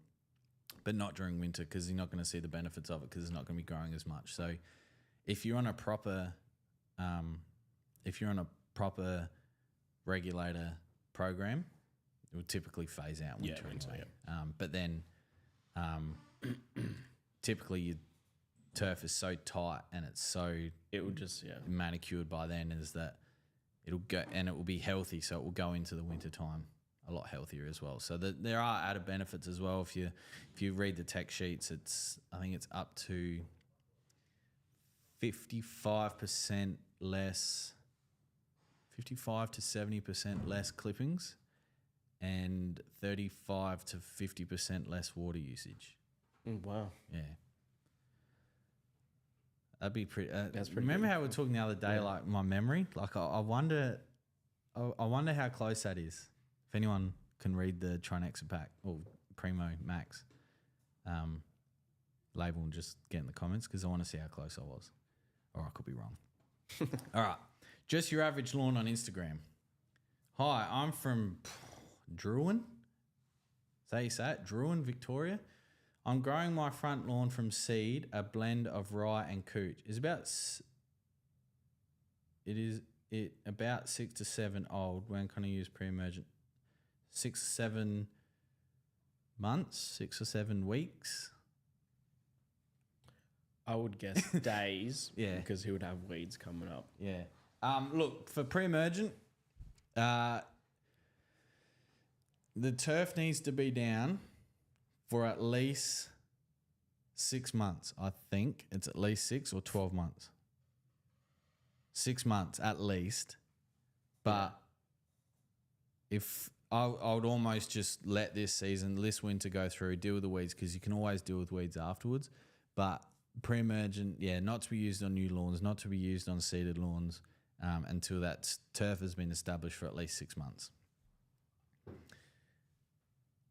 Speaker 1: but not during winter because you're not going to see the benefits of it because it's not going to be growing as much. So if you're on a proper regulator program, it would typically phase out winter anyway. But then typically your turf is so tight and it will just manicured by then, is that it'll go and it will be healthy, so it will go into the winter time a lot healthier as well. So there are added benefits as well. If you read the tech sheets, I think it's up to 55% less, 55 to 70% less clippings, and 35 to 50% less water usage.
Speaker 2: Wow.
Speaker 1: Yeah. That'd be pretty.
Speaker 2: That's pretty.
Speaker 1: Remember
Speaker 2: good.
Speaker 1: how we were talking the other day, like my memory? Like I wonder how close that is. If anyone can read the Trinexapac or Primo Max label and just get in the comments, because I want to see how close I was, or I could be wrong. All right, Just your average lawn on Instagram. Hi, I'm from Druin. Is that how you say it? Druin, Victoria. I'm growing my front lawn from seed, a blend of rye and cooch. It about 6 to 7 old. When can I use pre-emergent? 6 or 7 months, 6 or 7 weeks.
Speaker 2: I would guess days.
Speaker 1: Yeah.
Speaker 2: Because he would have weeds coming up.
Speaker 1: Yeah. Look, for pre-emergent, the turf needs to be down for at least 6 months. I think it's at least 6 or 12 months. 6 months at least. But if I would almost just let this winter go through, deal with the weeds, because you can always deal with weeds afterwards. But pre-emergent, not to be used on new lawns, not to be used on seeded lawns until that turf has been established for at least 6 months.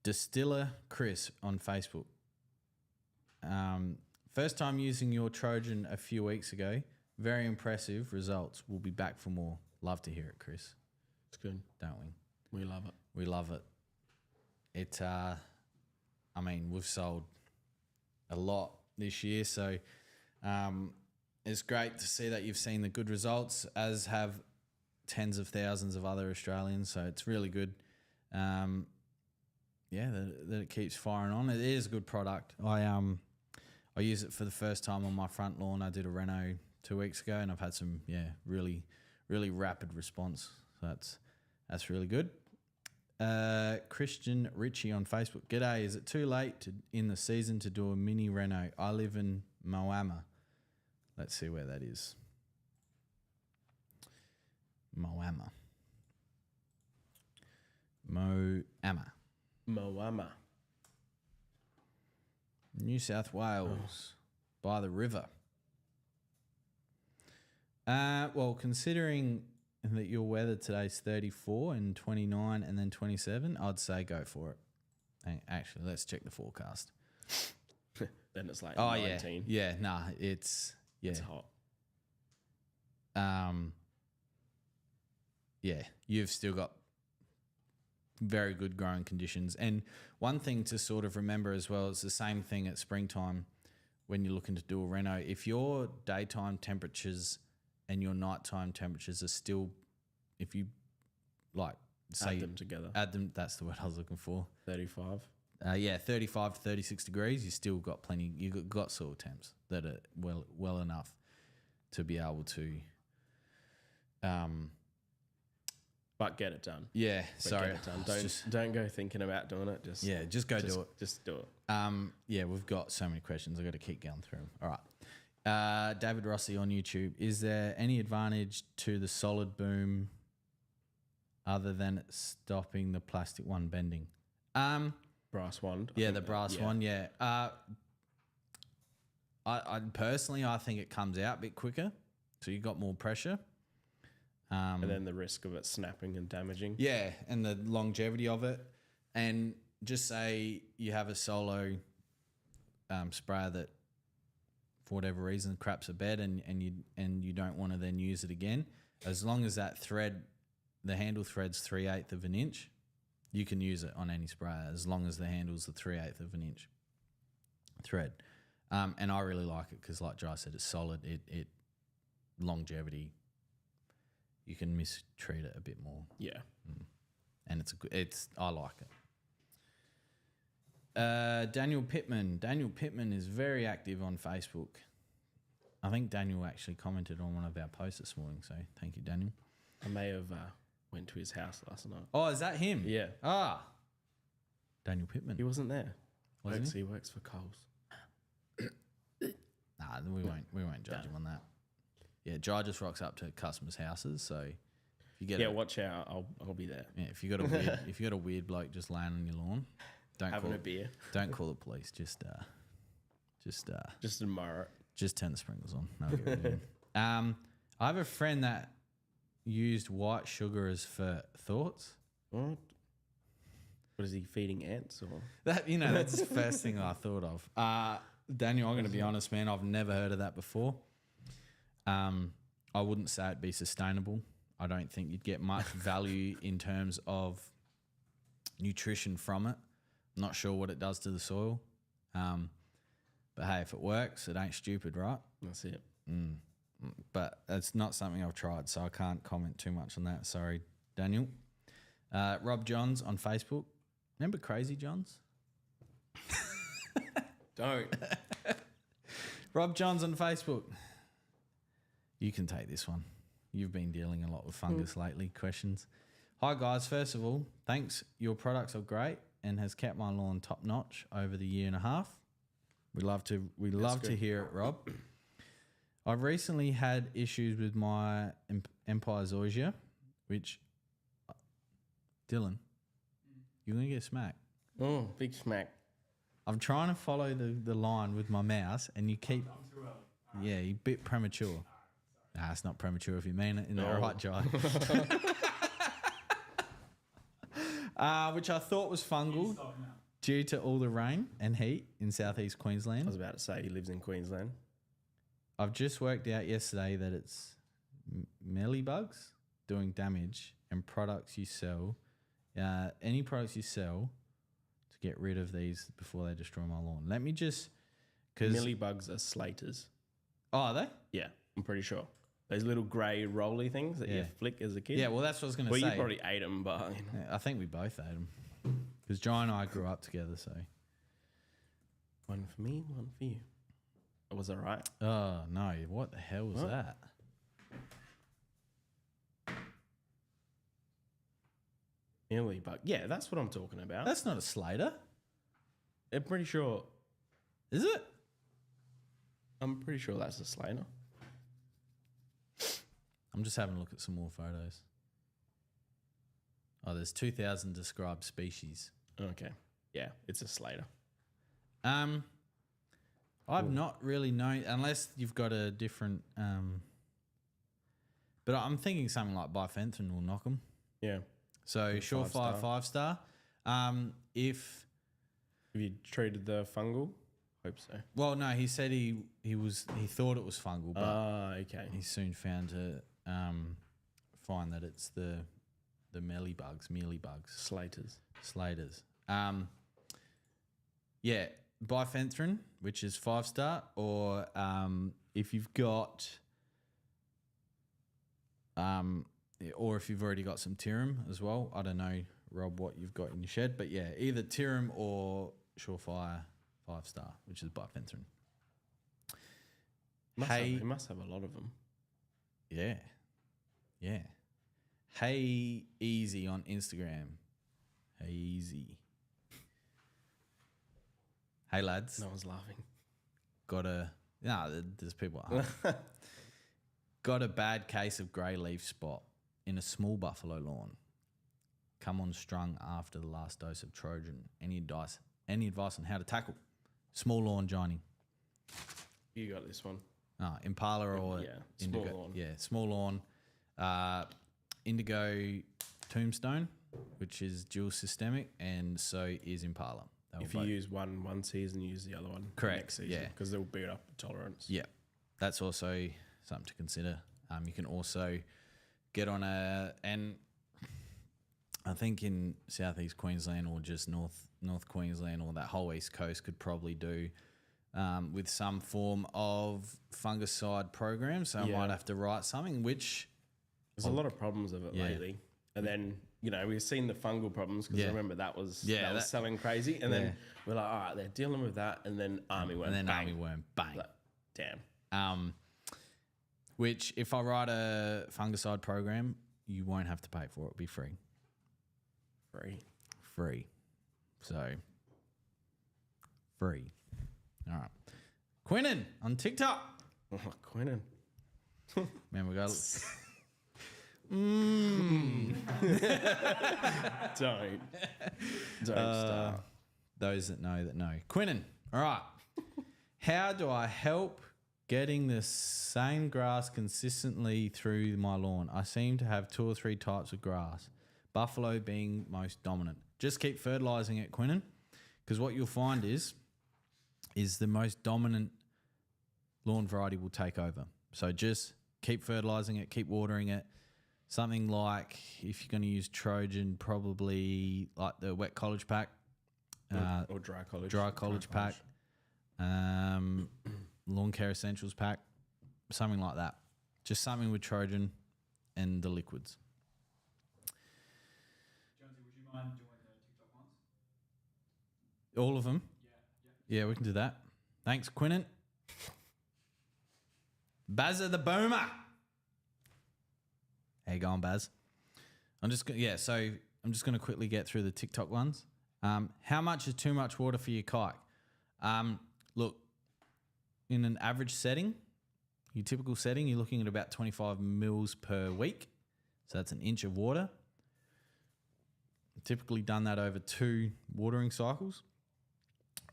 Speaker 1: Distiller Chris on Facebook. First time using your Trojan a few weeks ago. Very impressive results. We'll be back for more. Love to hear it, Chris.
Speaker 2: It's good.
Speaker 1: Don't we?
Speaker 2: We love it.
Speaker 1: We love it. We've sold a lot this year, so it's great to see that you've seen the good results, as have tens of thousands of other Australians. So it's really good. That it keeps firing on. It is a good product. I use it for the first time on my front lawn. I did a reno 2 weeks ago, and I've had some really, really rapid response. So that's really good. Christian Ritchie on Facebook. G'day, is it too late in the season to do a mini reno? I live in Moama. Let's see where that is. Moama. New South Wales, by the river. Well, considering that your weather today's 34 and 29 and then 27, I'd say go for it. Actually, let's check the forecast.
Speaker 2: Then it's like 19.
Speaker 1: Yeah, nah, it's
Speaker 2: hot.
Speaker 1: You've still got very good growing conditions. And one thing to sort of remember as well, it's the same thing at springtime when you're looking to do a reno. If your daytime temperatures and your nighttime temperatures are still, if you
Speaker 2: Add them together.
Speaker 1: That's the word I was looking for.
Speaker 2: 35.
Speaker 1: 35 to 36 degrees, you still got plenty, you've got soil temps that are well enough to be able to
Speaker 2: but get it done.
Speaker 1: Yeah,
Speaker 2: But
Speaker 1: sorry.
Speaker 2: Get it done. Don't go thinking about doing it. Just
Speaker 1: do it.
Speaker 2: Just do it.
Speaker 1: We've got so many questions. I've got to keep going through them. All right. David Rossi on YouTube. Is there any advantage to the solid boom other than stopping the plastic one bending?
Speaker 2: Brass wand.
Speaker 1: The brass one, yeah. I personally, I think it comes out a bit quicker, so you got more pressure.
Speaker 2: And then the risk of it snapping and damaging.
Speaker 1: Yeah, and the longevity of it. And just say you have a solo sprayer that, for whatever reason, craps a bed and you don't want to then use it again. As long as that thread, the handle thread's 3/8 of an inch, you can use it on any sprayer as long as the handle's the 3/8 of an inch thread. And I really like it because, like Jai said, it's solid. It longevity. You can mistreat it a bit more.
Speaker 2: Yeah.
Speaker 1: And I like it. Daniel Pittman. Daniel Pittman is very active on Facebook. I think Daniel actually commented on one of our posts this morning, so thank you, Daniel.
Speaker 2: I may have went to his house last night.
Speaker 1: Oh, is that him?
Speaker 2: Yeah.
Speaker 1: Daniel Pittman.
Speaker 2: He wasn't there.
Speaker 1: Wasn't
Speaker 2: he works for Coles.
Speaker 1: Nah, we won't judge him on that. Yeah, Jai just rocks up to customers' houses, so if you get
Speaker 2: watch out. I'll be there.
Speaker 1: Yeah, if you got a weird bloke just laying on your lawn,
Speaker 2: having a beer.
Speaker 1: Don't call the police. Just
Speaker 2: admire it.
Speaker 1: Just turn the sprinklers on. No, get rid of him. I have a friend that used white sugar as for thoughts.
Speaker 2: What is he feeding ants or?
Speaker 1: That's the first thing I thought of. Daniel, I'm going to be honest, man. I've never heard of that before. I wouldn't say it'd be sustainable. I don't think you'd get much value in terms of nutrition from it. I'm not sure what it does to the soil. But hey, if it works, it ain't stupid, right?
Speaker 2: That's it.
Speaker 1: But it's not something I've tried, so I can't comment too much on that. Sorry, Daniel. Rob Johns on Facebook. Remember Crazy Johns?
Speaker 2: Don't.
Speaker 1: Rob Johns on Facebook. You can take this one. You've been dealing a lot with fungus lately. Questions. Hi guys. First of all, thanks. Your products are great and has kept my lawn top notch over the year and a half. We love to hear it, Rob. I've recently had issues with my Empire zoysia, which Dylan, you're gonna get smacked.
Speaker 2: Oh, big smack.
Speaker 1: I'm trying to follow the line with my mouse, and you keep.
Speaker 4: I'm too early.
Speaker 1: Yeah, you're a bit premature. Nah, it's not premature if you mean it in the right jive. Which I thought was fungal
Speaker 4: Stop now.
Speaker 1: due to all the rain and heat in southeast
Speaker 2: I
Speaker 1: Queensland.
Speaker 2: was about to say he lives in Queensland.
Speaker 1: I've just worked out yesterday that it's mealybugs doing damage and products you sell. Any products you sell to get rid of these before they destroy my lawn. Let me just...
Speaker 2: Mealybugs are slaters.
Speaker 1: Oh, are they?
Speaker 2: Yeah, I'm pretty sure. Those little grey rolly things that you
Speaker 1: Yeah.
Speaker 2: flick as a kid.
Speaker 1: Yeah, well, that's what I was going to
Speaker 2: Well,
Speaker 1: say.
Speaker 2: you probably ate them, but you know.
Speaker 1: Yeah, I think we both ate them. Because Jai and I grew up together, so...
Speaker 2: One for me, one for you. Was that right?
Speaker 1: Oh, no. What the hell was
Speaker 2: What?
Speaker 1: that?
Speaker 2: Mealybug. Yeah, that's what I'm talking about.
Speaker 1: That's not a Slater,
Speaker 2: I'm pretty sure.
Speaker 1: is it?
Speaker 2: I'm pretty sure that's a slater.
Speaker 1: I'm just having a look at some more photos. Oh, there's 2,000 described species.
Speaker 2: Okay. Yeah, it's a slater.
Speaker 1: I've not really known, unless you've got a different... but I'm thinking something like bifenthrin will knock them.
Speaker 2: Yeah.
Speaker 1: So
Speaker 2: And
Speaker 1: Surefire 5-star. If...
Speaker 2: Have you treated the fungal? Hope so.
Speaker 1: Well, no, he said he thought it was fungal, but
Speaker 2: Okay.
Speaker 1: he soon found that it's the mealybugs,
Speaker 2: Slaters.
Speaker 1: Yeah, bifenthrin, which is 5-star, or if you've got, or if you've already got some Tirum as well. I don't know, Rob, what you've got in your shed, but yeah, either Tirum or Surefire 5-star, which is bifenthrin.
Speaker 2: He must have a lot of them.
Speaker 1: Yeah. Hey Easy on Instagram. Hey Easy. Hey lads.
Speaker 2: No one's laughing.
Speaker 1: There's people at home. Got a bad case of grey leaf spot in a small buffalo lawn. Come on strung after the last dose of Trojan. Any advice on how to tackle? Small lawn, Johnny.
Speaker 2: You got this one.
Speaker 1: Impala or
Speaker 2: small
Speaker 1: indigo.
Speaker 2: lawn.
Speaker 1: Yeah, small lawn. Indigo tombstone, which is dual systemic, and so is Impala.
Speaker 2: If you use one season, use the other one
Speaker 1: Correct,
Speaker 2: next season.
Speaker 1: yeah.
Speaker 2: Because they'll build up the tolerance.
Speaker 1: Yeah, that's also something to consider. You can also get on and I think in southeast Queensland or just North Queensland or that whole east coast could probably do with some form of fungicide program. So I might have to write something, which...
Speaker 2: There's a lot of problems of it lately. And then, we've seen the fungal problems because I remember that was selling crazy. And then we're like, all right, they're dealing with that. And then armyworm,
Speaker 1: and then
Speaker 2: bang.
Speaker 1: armyworm, bang.
Speaker 2: Like, damn.
Speaker 1: Which if I write a fungicide program, you won't have to pay for it. It'll be free. Free. So, free. All right. Quinnan on TikTok.
Speaker 2: Oh, Quinnan.
Speaker 1: Man, we got...
Speaker 2: Don't start.
Speaker 1: Those that know. Quinnan, all right. How do I help getting the same grass consistently through my lawn? I seem to have 2 or 3 types of grass, buffalo being most dominant. Just keep fertilising it, Quinnan, because what you'll find is the most dominant lawn variety will take over. So just keep fertilizing it, keep watering it. Something like, if you're going to use Trojan, probably like the wet college pack.
Speaker 2: Or dry college.
Speaker 1: Dry college pack. Lawn care essentials pack. Something like that. Just something with Trojan and the liquids.
Speaker 4: Jonesy, would you mind doing the TikTok ones?
Speaker 1: All of them?
Speaker 4: Yeah.
Speaker 1: Yeah, we can do that. Thanks, Quinnan. Bazza the Boomer. How you going, Baz? I'm just going to quickly get through the TikTok ones. How much is too much water for your kike? Look, in an average setting, your typical setting, you're looking at about 25 mils per week. So that's an inch of water. Typically done that over 2 watering cycles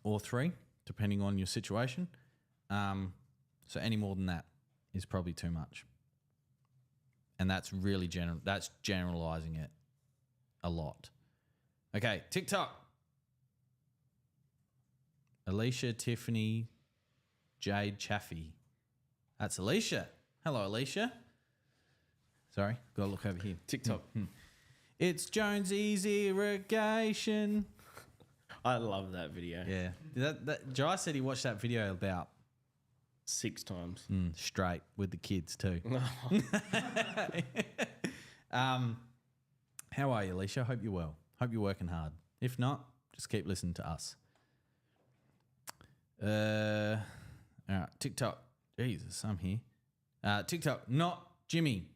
Speaker 1: or 3, depending on your situation. So any more than that is probably too much. And that's really that's generalizing it a lot. Okay, TikTok. Alicia, Tiffany, Jade, Chaffee. That's Alicia. Hello, Alicia. Sorry, got to look over here.
Speaker 2: TikTok.
Speaker 1: It's Jonesy's irrigation.
Speaker 2: I love that video.
Speaker 1: Yeah. Jai said he watched that video about
Speaker 2: 6 times.
Speaker 1: straight with the kids too. How are you, Alicia? Hope you're well. Hope you're working hard. If not, just keep listening to us. All right, TikTok. Jesus, I'm here. TikTok, not Jimmy.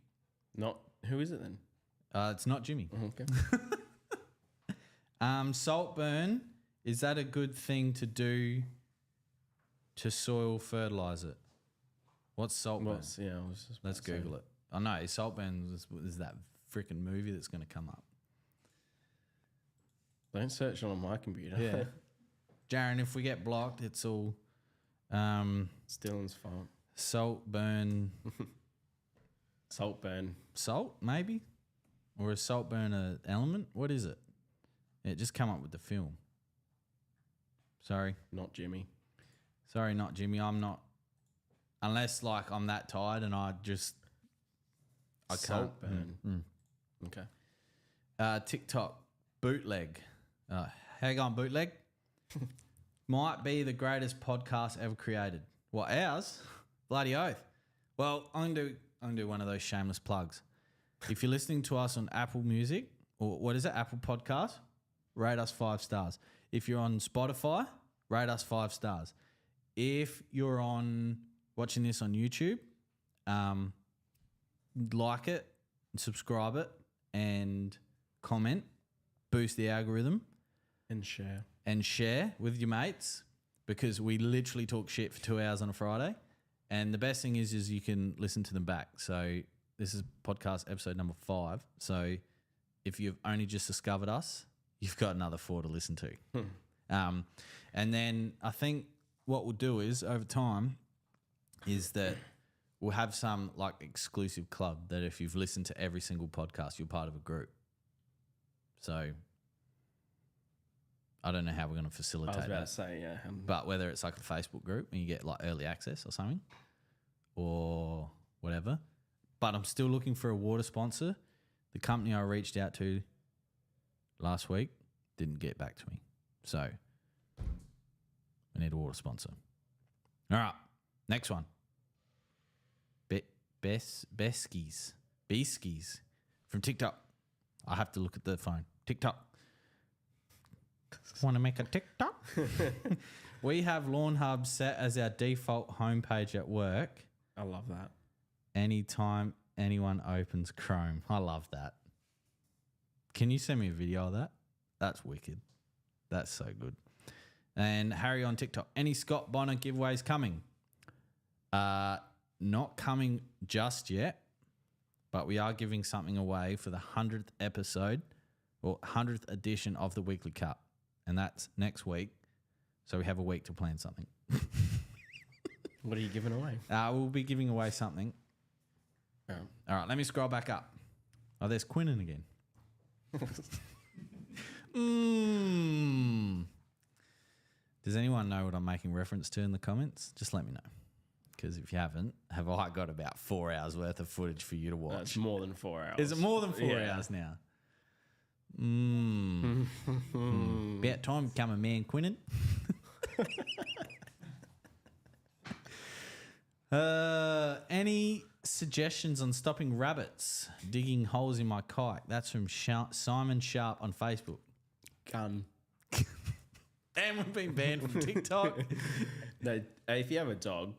Speaker 2: Not who is it then?
Speaker 1: It's not Jimmy.
Speaker 2: Okay.
Speaker 1: Salt burn, is that a good thing to do to soil fertilize it? What's salt burn? Let's Google it. I know salt burn is that freaking movie that's going to come up.
Speaker 2: Don't search it on my computer.
Speaker 1: Yeah. Jaron, if we get blocked, it's all
Speaker 2: Stillen's fault.
Speaker 1: salt burn.
Speaker 2: Salt burn.
Speaker 1: Salt, maybe? Or is salt burn an element? What is it? Yeah, just come up with the film. Sorry.
Speaker 2: Not Jimmy.
Speaker 1: Sorry, not Jimmy. I'm not. Unless, like, I'm that tired and I
Speaker 2: Salt
Speaker 1: can't.
Speaker 2: burn.
Speaker 1: Okay. TikTok, bootleg. How you going, bootleg? Might be the greatest podcast ever created. What, ours? Bloody oath. Well, I'm going to do one of those shameless plugs. If you're listening to us on Apple Music, or what is it, Apple Podcast, rate us 5 stars. If you're on Spotify, rate us 5 stars. If you're watching this on YouTube, like it, subscribe it, and comment, boost the algorithm. And share with your mates, because we literally talk shit for 2 hours on a Friday. And the best thing is you can listen to them back. So this is podcast episode number 5. So if you've only just discovered us, you've got another 4 to listen to. And then I think what we'll do is over time is that we'll have some like exclusive club that if you've listened to every single podcast, you're part of a group. So I don't know how we're going to facilitate that.
Speaker 2: I was about to say, yeah.
Speaker 1: But whether it's like a Facebook group and you get like early access or something or whatever. But I'm still looking for a water sponsor. The company I reached out to last week didn't get back to me. So I need a water sponsor. All right, next one. Beskies from TikTok. I have to look at the phone. TikTok. Want to make a TikTok? We have Lawnhub set as our default homepage at work.
Speaker 2: I love that.
Speaker 1: Anytime anyone opens Chrome. I love that. Can you send me a video of that? That's wicked. That's so good. And Harry on TikTok. Any Scott Bonner giveaways coming? Not coming just yet, but we are giving something away for the 100th episode or 100th edition of the Weekly Cup. And that's next week. So we have a week to plan something.
Speaker 2: What are you giving away?
Speaker 1: We'll be giving away something.
Speaker 2: Oh.
Speaker 1: All right, let me scroll back up. Oh, there's Quinnan again. Does anyone know what I'm making reference to in the comments? Just let me know. because if you haven't, have I got about 4 hours worth of footage for you to watch?
Speaker 2: That's more than 4 hours.
Speaker 1: Is it more than 4 hours now? About time to become a man, Quinnan. Any suggestions on stopping rabbits digging holes in my kite? That's from Simon Sharp on Facebook.
Speaker 2: Gun.
Speaker 1: And we've been banned from TikTok.
Speaker 2: No, if you have a dog,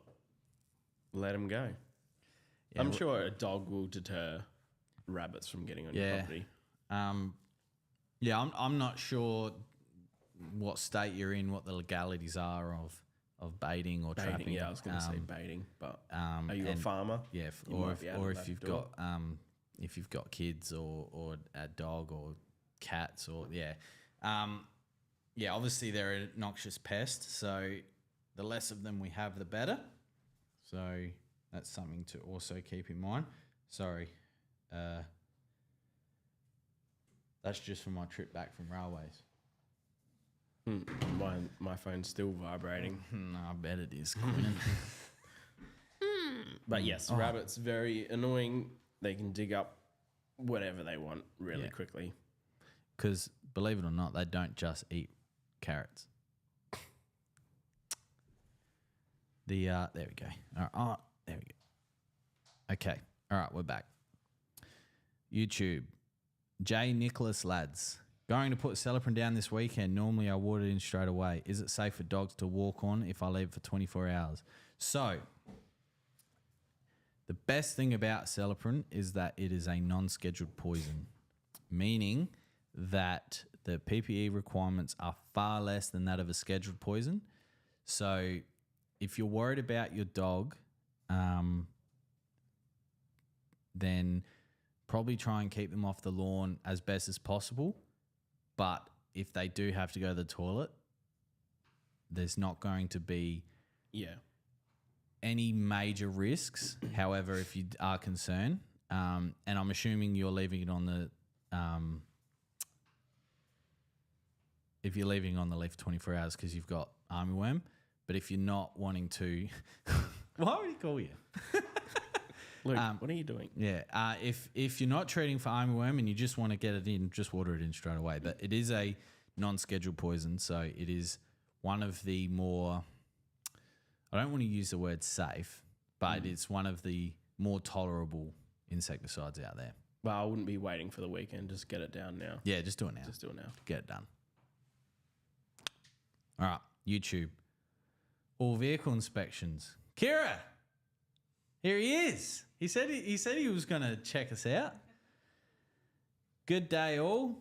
Speaker 2: let him go.
Speaker 1: Yeah,
Speaker 2: I'm sure a dog will deter rabbits from getting on your property.
Speaker 1: I'm not sure what state you're in, what the legalities are of baiting or trapping.
Speaker 2: Yeah, I was going to say baiting, but are you a farmer?
Speaker 1: Yeah, if you've got kids or a dog or cats or obviously they're a noxious pest, so the less of them we have, the better. So that's something to also keep in mind. Sorry, that's just from my trip back from railways.
Speaker 2: My phone's still vibrating.
Speaker 1: No, I bet it is.
Speaker 2: But yes, rabbits, very annoying. They can dig up whatever they want really quickly.
Speaker 1: Because believe it or not, they don't just eat carrots. There we go. All right, there we go. Okay. All right, we're back. YouTube. J. Nicholas lads. Going to put Celiprin down this weekend. Normally I water it in straight away. Is it safe for dogs to walk on if I leave it for 24 hours? So, the best thing about Celiprin is that it is a non-scheduled poison, meaning that the PPE requirements are far less than that of a scheduled poison. So, if you're worried about your dog, then probably try and keep them off the lawn as best as possible. But if they do have to go to the toilet, there's not going to be any major risks. However, if you are concerned, and I'm assuming you're leaving it on the if you're leaving it on the leaf for 24 hours because you've got armyworm, but if you're not wanting to, why would he call you?
Speaker 2: Luke, what are you doing?
Speaker 1: Yeah, if you're not treating for armyworm and you just want to get it in, just water it in straight away. But it is a non-scheduled poison, so it is one of the more, I don't want to use the word safe, but it's one of the more tolerable insecticides out there.
Speaker 2: Well, I wouldn't be waiting for the weekend. Just get it down now.
Speaker 1: Yeah, just do it now.
Speaker 2: Just do it now.
Speaker 1: Get it done. All right, YouTube. All vehicle inspections. Kira! Here he is. He said he was going to check us out. Good day, all.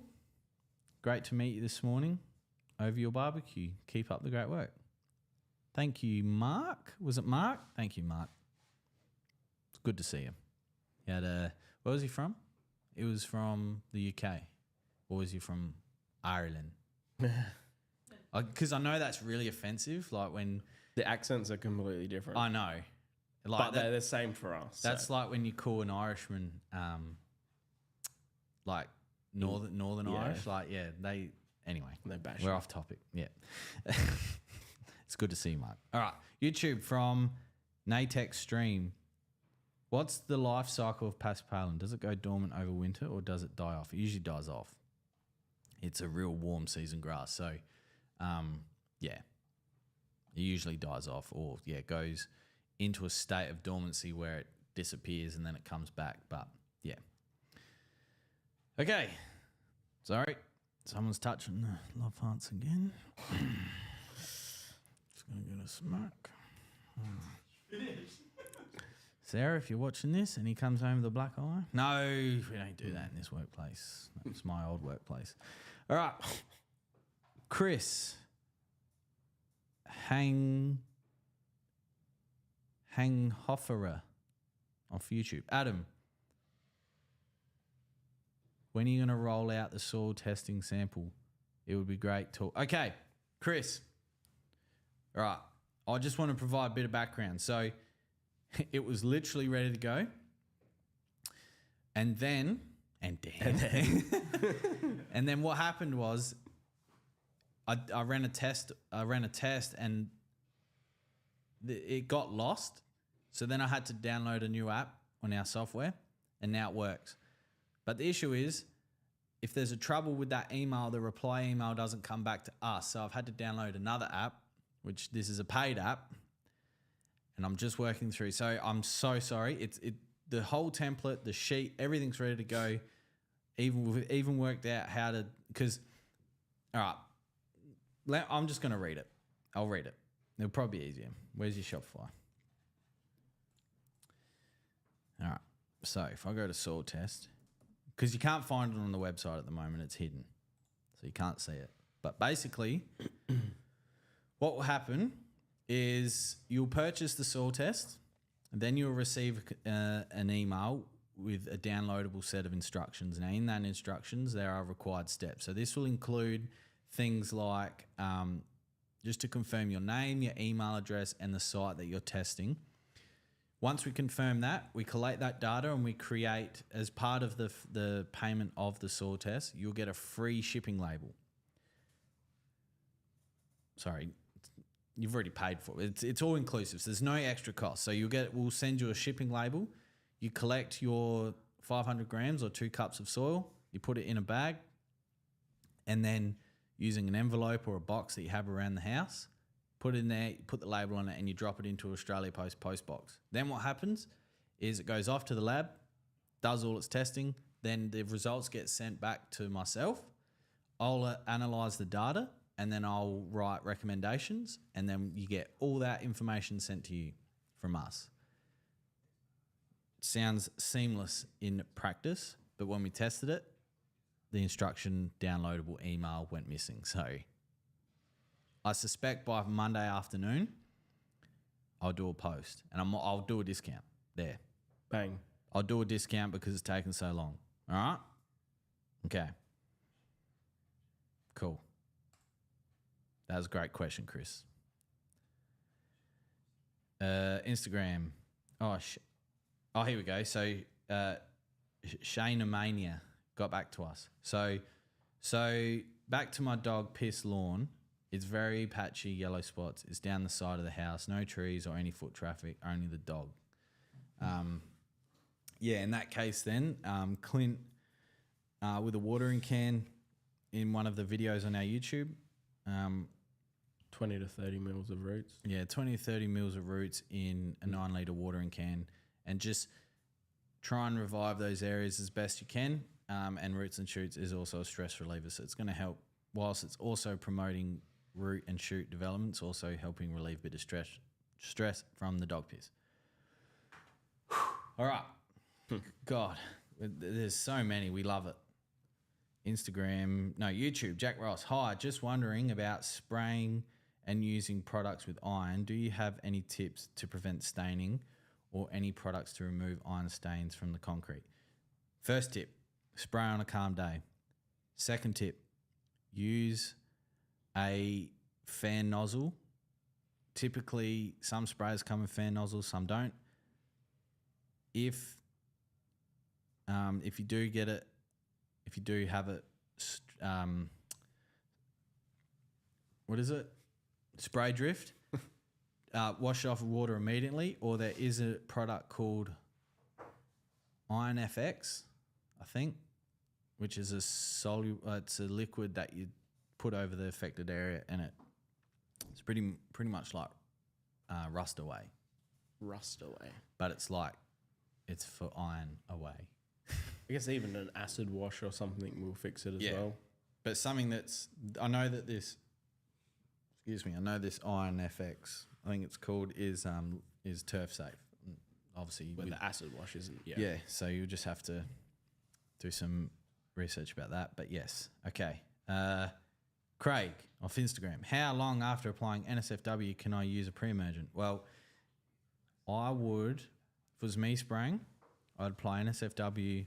Speaker 1: Great to meet you this morning over your barbecue. Keep up the great work. Thank you, Mark. Was it Mark? Thank you, Mark. It's good to see him. He had where was he from? He was from the UK. Or was he from Ireland? Because I know that's really offensive. Like when
Speaker 2: the accents are completely different.
Speaker 1: I know. Like
Speaker 2: but they're the same for us.
Speaker 1: That's like when you call an Irishman, like Northern Irish. Like, they anyway.
Speaker 2: They bash.
Speaker 1: We're off topic. Yeah, it's good to see you, Mark. All right, YouTube from Natex Stream. What's the life cycle of paspalin? Does it go dormant over winter or does it die off? It usually dies off. It's a real warm season grass, so it usually dies off or goes into a state of dormancy where it disappears and then it comes back. But yeah. Okay. Sorry. Someone's touching the love hearts again. Just going to get a smack. Sarah, if you're watching this and he comes home with a black eye. No, we don't do that in this workplace. It's my old workplace. All right. Chris. Hanghofferer off YouTube. Adam, when are you going to roll out the soil testing sample? It would be great to... Okay, Chris. All right. I just want to provide a bit of background. So it was literally ready to go. And then what happened was I ran a test and it got lost So then I had to download a new app on our software, and now it works. But the issue is, if there's a trouble with that email, the reply email doesn't come back to us. So I've had to download another app, which this is a paid app, and I'm just working through. So I'm so sorry. The whole template, the sheet, everything's ready to go. We've even worked out how to, because, all right, I'm just going to read it. I'll read it. It'll probably be easier. Where's your Shopify? All right. So if I go to soil test, because you can't find it on the website at the moment, it's hidden. So you can't see it. But basically, what will happen is you'll purchase the soil test, and then you'll receive an email with a downloadable set of instructions. Now, in that instructions, there are required steps. So this will include things like just to confirm your name, your email address, and the site that you're testing. Once we confirm that, we collate that data and we create, as part of the payment of the soil test, you'll get a free shipping label. Sorry, you've already paid for it. It's all inclusive, so there's no extra cost. So we'll send you a shipping label. You collect your 500 grams or 2 cups of soil, you put it in a bag, and then using an envelope or a box that you have around the house, put it in there, put the label on it, and you drop it into Australia Post box. Then what happens is it goes off to the lab, does all its testing, then the results get sent back to myself. I'll analyse the data, and then I'll write recommendations, and then you get all that information sent to you from us. Sounds seamless in practice, but when we tested it, the instruction downloadable email went missing. So I suspect by Monday afternoon, I'll do a post, and I'll do a discount there.
Speaker 2: Bang.
Speaker 1: I'll do a discount because it's taken so long. All right? Okay. Cool. That was a great question, Chris. Instagram. Oh, here we go. So Shayna Mania got back to us. So back to my dog Piss Lawn. It's very patchy, yellow spots. It's down the side of the house. No trees or any foot traffic, only the dog. In that case then, Clint with a watering can in one of the videos on our YouTube.
Speaker 2: 20 to 30 mils of roots.
Speaker 1: Yeah, 20 to 30 mils of roots in a 9 litre watering can, and just try and revive those areas as best you can. And Roots and Shoots is also a stress reliever, so it's going to help, whilst it's also promoting root and shoot development, it's also helping relieve a bit of stress from the dog piss. All right. God, there's so many. We love it. YouTube, Jack Ross. Hi, just wondering about spraying and using products with iron. Do you have any tips to prevent staining or any products to remove iron stains from the concrete? First tip, spray on a calm day. Second tip, use a fan nozzle. Typically, some sprayers come with fan nozzles, some don't. If you do get it, if you do have it, what is it? Spray drift. Wash it off with water immediately, or there is a product called Iron FX, I think, which is it's a liquid that you put over the affected area, and it's pretty much like Rust Away.
Speaker 2: Rust Away. But
Speaker 1: it's for iron away.
Speaker 2: I guess even an acid wash or something will fix it as well.
Speaker 1: But something I know this Iron FX, I think it's called, is turf safe. Obviously,
Speaker 2: but the acid wash isn't.
Speaker 1: Yeah. So you just have to do some research about that. But yes, okay. Craig off Instagram. How long after applying NSFW can I use a pre-emergent? Well, I would, if it was me spraying, I'd apply NSFW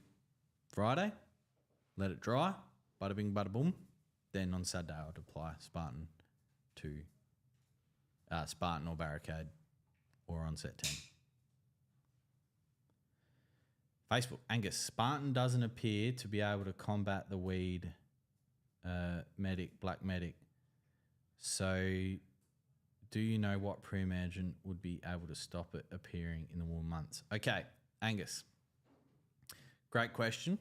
Speaker 1: Friday, let it dry, bada bing, bada boom. Then on Saturday, I'd apply Spartan or Barricade or Onset 10. Facebook, Angus, Spartan doesn't appear to be able to combat the weed black medic. So Do you know what pre-emergent would be able to stop it appearing in the warm months? Okay, Angus. Great question.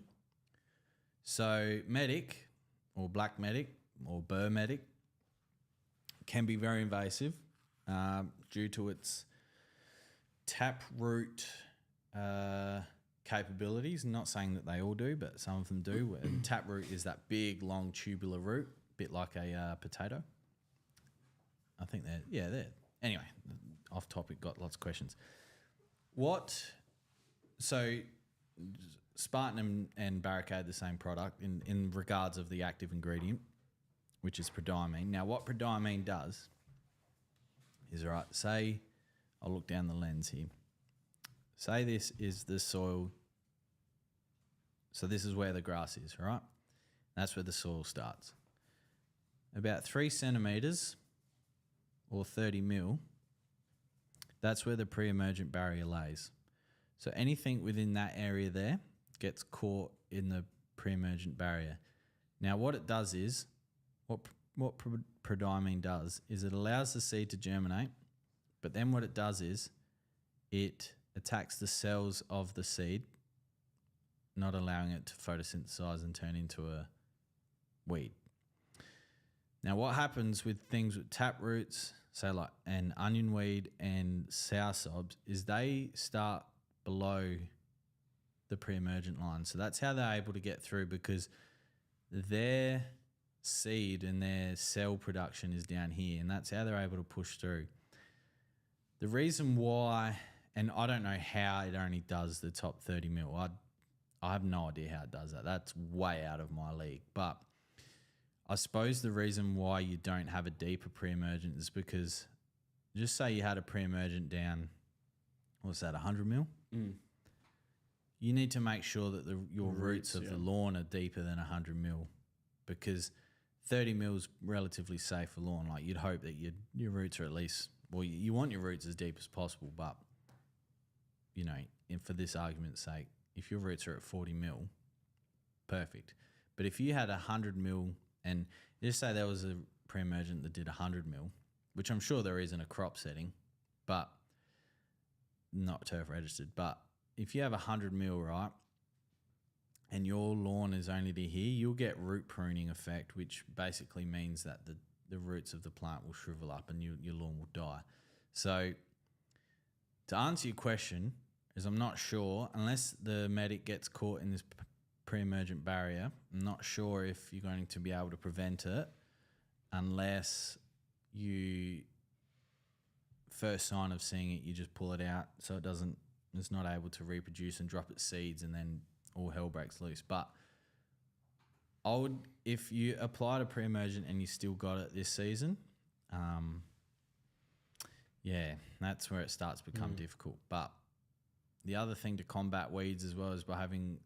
Speaker 1: So medic or black medic or burr medic can be very invasive due to its taproot capabilities. Not saying that they all do, but some of them do. And taproot is that big, long, tubular root, a bit like a potato. I think they're. Anyway, off topic, got lots of questions. So Spartan and Barricade, the same product in regards of the active ingredient, which is prodiamine. Now, what prodiamine does is, all right, say, I'll look down the lens here. Say this is the soil. So this is where the grass is, all right? That's where the soil starts. About 3 centimetres or 30 mil, that's where the pre-emergent barrier lays. So anything within that area there gets caught in the pre-emergent barrier. Now, what it does is, what prodiamine does is it allows the seed to germinate, but then what it does is it attacks the cells of the seed, not allowing it to photosynthesize and turn into a weed. Now, what happens with things with taproots, say like an onion weed and soursops, is they start below the pre-emergent line. So that's how they're able to get through, because their seed and their cell production is down here, and that's how they're able to push through. The reason why, and I don't know how it only does the top 30 mil. I have no idea how it does that. That's way out of my league. But I suppose the reason why you don't have a deeper pre-emergent is because, just say you had a pre-emergent down, what's that, 100 mil?
Speaker 2: Mm.
Speaker 1: You need to make sure that your roots of the lawn are deeper than 100 mil, because 30 mil is relatively safe for lawn. Like, you'd hope that your roots are at least, well, you want your roots as deep as possible, but, you know, for this argument's sake, if your roots are at 40 mil, perfect. But if you had 100 mil, and just say there was a pre-emergent that did 100 mil, which I'm sure there is in a crop setting, but not turf registered. But if you have 100 mil, right, and your lawn is only to here, you'll get root pruning effect, which basically means that the roots of the plant will shrivel up and your lawn will die. So to answer your question, is I'm not sure, unless the medic gets caught in this pre-emergent barrier, I'm not sure if you're going to be able to prevent it unless you, first sign of seeing it, you just pull it out so it's not able to reproduce and drop its seeds, and then all hell breaks loose. But I would, if you applied a pre-emergent and you still got it this season, yeah, that's where it starts to become difficult. But the other thing to combat weeds as well is by having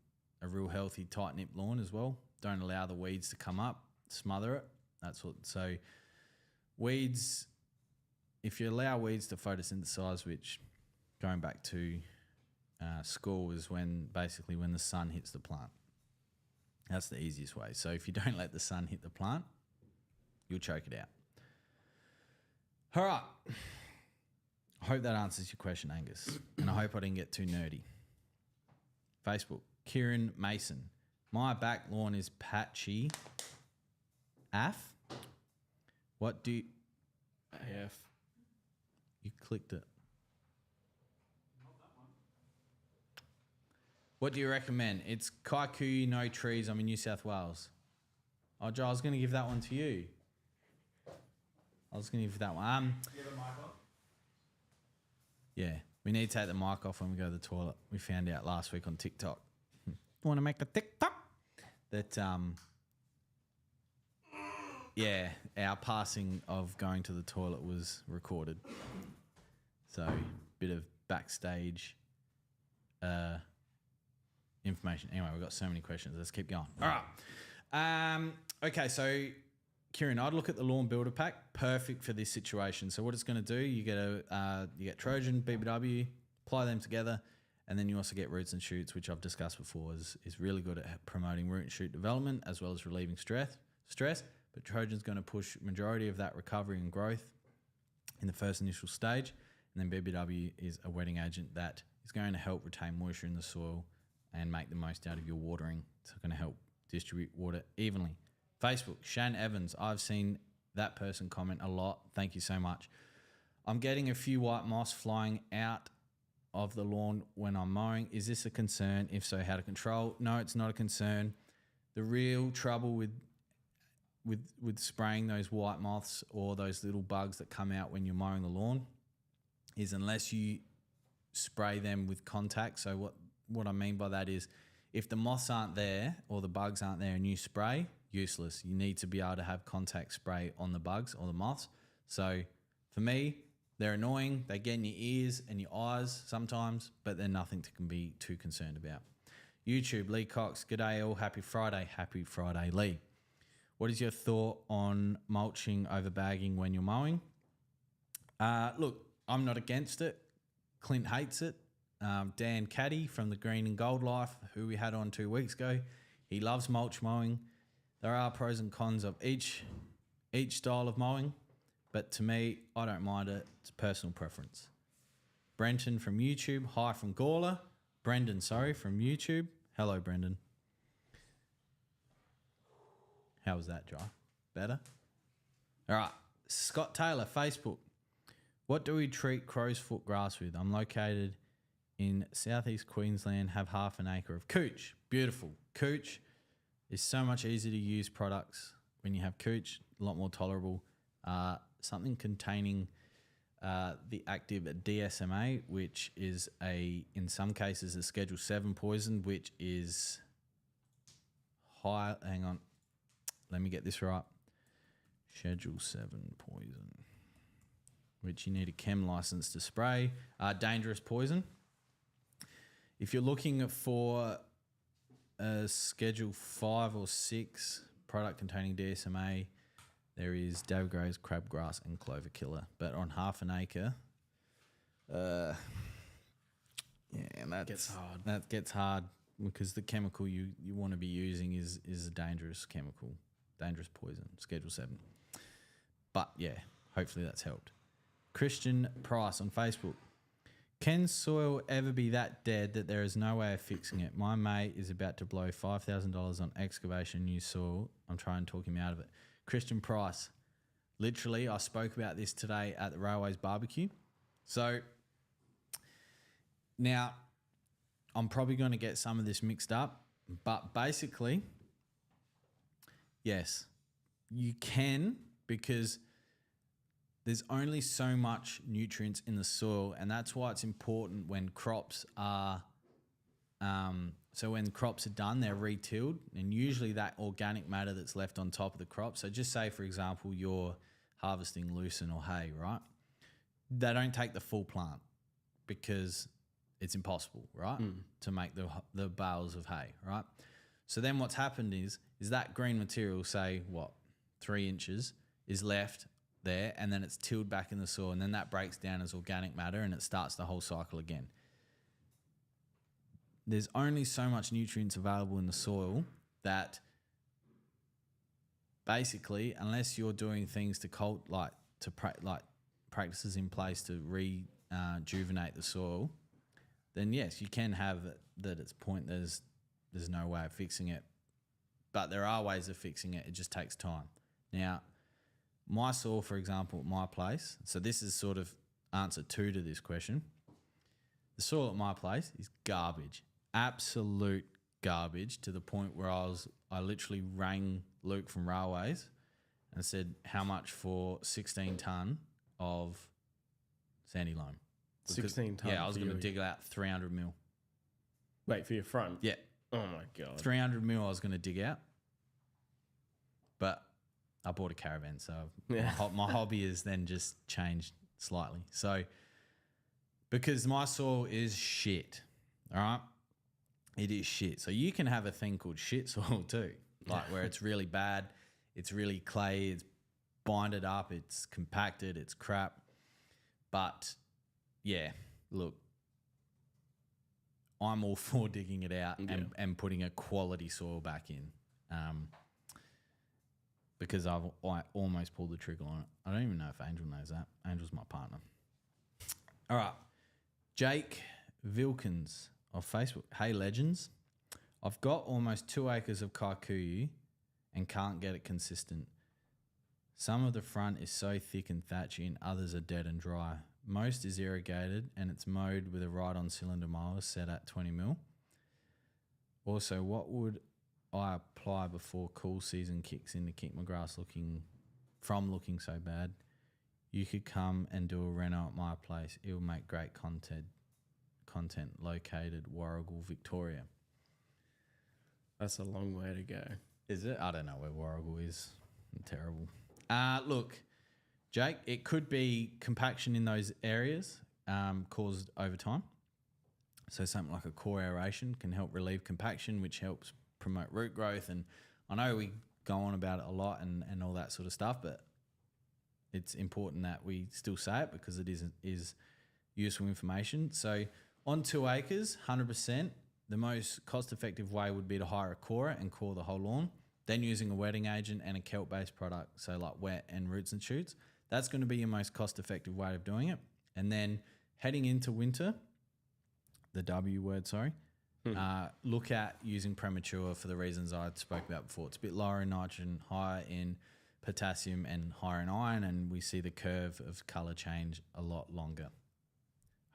Speaker 1: a real healthy, tight-knit lawn as well. Don't allow the weeds to come up, smother it. So weeds, if you allow weeds to photosynthesize, which going back to school is when the sun hits the plant. That's the easiest way. So if you don't let the sun hit the plant, you'll choke it out. All right. I hope that answers your question, Angus. And I hope I didn't get too nerdy. Facebook, Kieran Mason. My back lawn is patchy. AF? What do you...
Speaker 2: AF.
Speaker 1: You clicked it. What do you recommend? It's Kaiku, no trees. I'm in New South Wales. Oh, Joe, I was going to give that one to you. I was going to give that one.
Speaker 4: Do you have a mic on?
Speaker 1: Yeah, we need to take the mic off when we go to the toilet. We found out last week on TikTok. You want to make a TikTok? That, yeah, our passing of going to the toilet was recorded. So, bit of backstage information. Anyway, we've got so many questions. Let's keep going. All right. Okay, so Kieran, I'd look at the Lawn Builder Pack. Perfect for this situation. So what it's going to do, you get Trojan, BBW, apply them together, and then you also get Roots and Shoots, which I've discussed before is really good at promoting root and shoot development as well as relieving stress. But Trojan's going to push majority of that recovery and growth in the first initial stage. And then BBW is a wetting agent that is going to help retain moisture in the soil and make the most out of your watering. It's going to help distribute water evenly. Facebook, Shan Evans. I've seen that person comment a lot. Thank you so much. I'm getting a few white moss flying out of the lawn when I'm mowing. Is this a concern? If so, how to control? No, it's not a concern. The real trouble with spraying those white moths or those little bugs that come out when you're mowing the lawn is unless you spray them with contact. So what I mean by that is if the moths aren't there or the bugs aren't there and you spray, useless. You need to be able to have contact spray on the bugs or the moths. So for me, they're annoying. They get in your ears and your eyes sometimes, but they're nothing to be too concerned about. YouTube, Lee Cox. G'day all. Happy Friday. Happy Friday, Lee. What is your thought on mulching over bagging when you're mowing? Look, I'm not against it. Clint hates it. Dan Caddy from the Green and Gold Life, who we had on 2 weeks ago, he loves mulch mowing. There are pros and cons of each style of mowing, but to me, I don't mind it. It's personal preference. Brenton from YouTube. Hi from Gawler. Brendan, sorry, from YouTube. Hello, Brendan. How was that, Jai? Better? All right. Scott Taylor, Facebook. What do we treat crow's foot grass with? I'm located in southeast Queensland, have half an acre of cooch. Beautiful. Cooch is so much easier to use products when you have cooch, a lot more tolerable. Something containing the active DSMA, which is in some cases a Schedule 7 poison, which is high. Hang on, let me get this right. Schedule 7 poison, which you need a chem license to spray. Dangerous poison. If you're looking for a Schedule 5 or 6 product containing DSMA, there is David Gray's crabgrass and clover killer. But on half an acre, that
Speaker 2: Gets hard.
Speaker 1: That gets hard because the chemical you want to be using is a dangerous chemical, dangerous poison, Schedule 7. But yeah, hopefully that's helped. Christian Price on Facebook. Can soil ever be that dead that there is no way of fixing it? My mate is about to blow $5,000 on excavation new soil. I'm trying to talk him out of it. Christian Price. Literally, I spoke about this today at the Railways barbecue. So now I'm probably going to get some of this mixed up, but basically, yes, you can, because there's only so much nutrients in the soil, and that's why it's important when crops are when crops are done, they're re-tilled, and usually that organic matter that's left on top of the crop. So just say, for example, you're harvesting lucerne or hay, right? They don't take the full plant because it's impossible, right, to make the bales of hay, right? So then what's happened is that green material, say, 3 inches, is left there, and then it's tilled back in the soil, and then that breaks down as organic matter, and it starts the whole cycle again. There's only so much nutrients available in the soil that basically, unless you're doing things to practices in place to rejuvenate the soil, then yes, you can have it that it's point there's no way of fixing it. But there are ways of fixing it. It just takes time. Now, my soil, for example, at my place, so this is sort of answer 2 to this question. The soil at my place is garbage, absolute garbage, to the point where I literally rang Luke from Railways and said, how much for 16 tonne of sandy loam?
Speaker 2: 16 tonne.
Speaker 1: Yeah, I was going to dig out 300 mil.
Speaker 2: Wait, for your front?
Speaker 1: Yeah.
Speaker 2: Oh my God.
Speaker 1: 300 mil I was going to dig out. But I bought a caravan, so my hobby has then just changed slightly. So because my soil is shit, all right? It is shit. So you can have a thing called shit soil too, like where it's really bad, it's really clay, it's binded up, it's compacted, it's crap. But yeah, look, I'm all for digging it out and putting a quality soil back in. because I almost pulled the trigger on it. I don't even know if Angel knows that. Angel's my partner. All right. Jake Vilkins of Facebook. Hey, legends. I've got almost 2 acres of kikuyu and can't get it consistent. Some of the front is so thick and thatchy and others are dead and dry. Most is irrigated and it's mowed with a ride-on cylinder mower set at 20 mil. Also, what would I apply before cool season kicks in to keep my grass looking so bad? You could come and do a reno at my place. It will make great content located Warrigal, Victoria.
Speaker 2: That's a long way to go.
Speaker 1: Is it? I don't know where Warrigal is. I'm terrible. Look, Jake, it could be compaction in those areas caused over time. So something like a core aeration can help relieve compaction, which helps promote root growth. And I know we go on about it a lot and all that sort of stuff, but it's important that we still say it because it is useful information. So on 2 acres, 100%, the most cost-effective way would be to hire a corer and core the whole lawn, then using a wetting agent and a kelp-based product, so like wet and roots and shoots. That's going to be your most cost-effective way of doing it. And then heading into winter, the W word, sorry, look at using premature for the reasons I spoke about before. It's a bit lower in nitrogen, higher in potassium and higher in iron, and we see the curve of colour change a lot longer.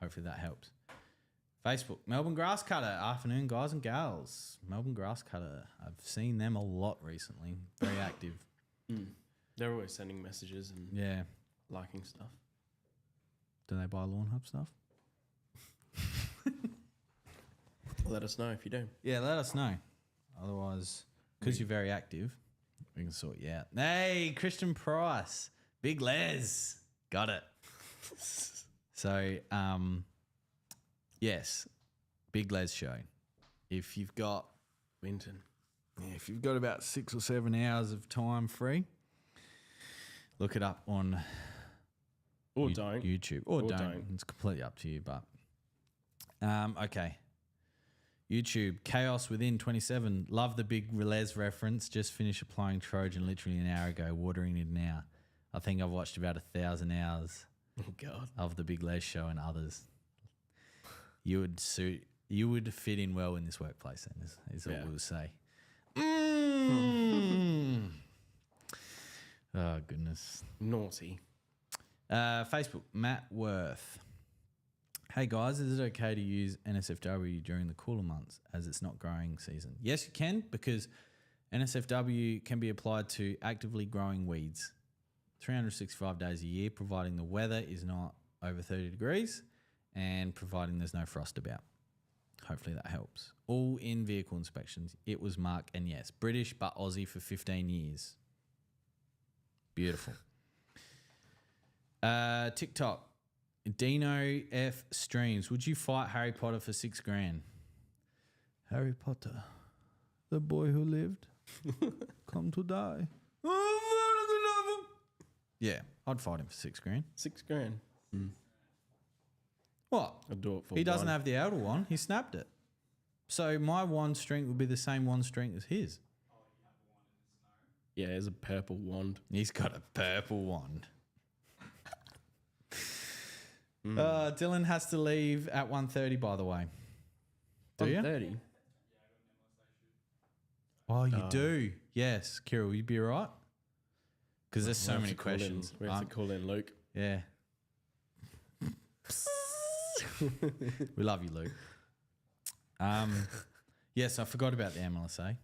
Speaker 1: Hopefully that helps. Facebook, Melbourne Grass Cutter. Afternoon, guys and gals. Melbourne Grass Cutter. I've seen them a lot recently. Very active.
Speaker 2: They're always sending messages and liking stuff.
Speaker 1: Do they buy Lawnhub stuff?
Speaker 2: Let us know if you do.
Speaker 1: Yeah, let us know. Otherwise, because you're very active, we can sort you out. Hey, Christian Price. Big Les. Got it. So, yes, Big Les show. If you've got
Speaker 2: Winton.
Speaker 1: Yeah, if you've got about 6 or 7 hours of time free, look it up on
Speaker 2: don't.
Speaker 1: YouTube. Or don't. It's completely up to you. But okay. YouTube, Chaos Within 27. Love the big Relez reference. Just finished applying Trojan literally an hour ago, watering it now. I think I've watched about 1,000 hours of the Big Les show and others. You would fit in well in this workplace, then, is what we'll say. Oh, goodness.
Speaker 2: Naughty.
Speaker 1: Facebook, Matt Worth. Hey, guys, is it okay to use NSFW during the cooler months as it's not growing season? Yes, you can, because NSFW can be applied to actively growing weeds 365 days a year, providing the weather is not over 30 degrees and providing there's no frost about. Hopefully that helps. All in vehicle inspections. It was Mark, and yes, British but Aussie for 15 years. Beautiful. TikTok. Dino F streams. Would you fight Harry Potter for $6,000? Harry Potter, the boy who lived, come to die. Yeah, I'd fight him for $6,000.
Speaker 2: $6,000.
Speaker 1: What?
Speaker 2: I'd do it for
Speaker 1: He doesn't have the outer one. He snapped it. So my wand strength would be the same wand strength as his.
Speaker 2: Yeah, there's a purple wand.
Speaker 1: He's got a purple wand. Dylan has to leave at 1:30, by the way. Do you?
Speaker 2: 1:30?
Speaker 1: Oh, you do? Yes. Kirill, will you be all right? Because there's so many questions.
Speaker 2: We have to call in Luke.
Speaker 1: Yeah. We love you, Luke. Yes, I forgot about the MLSA.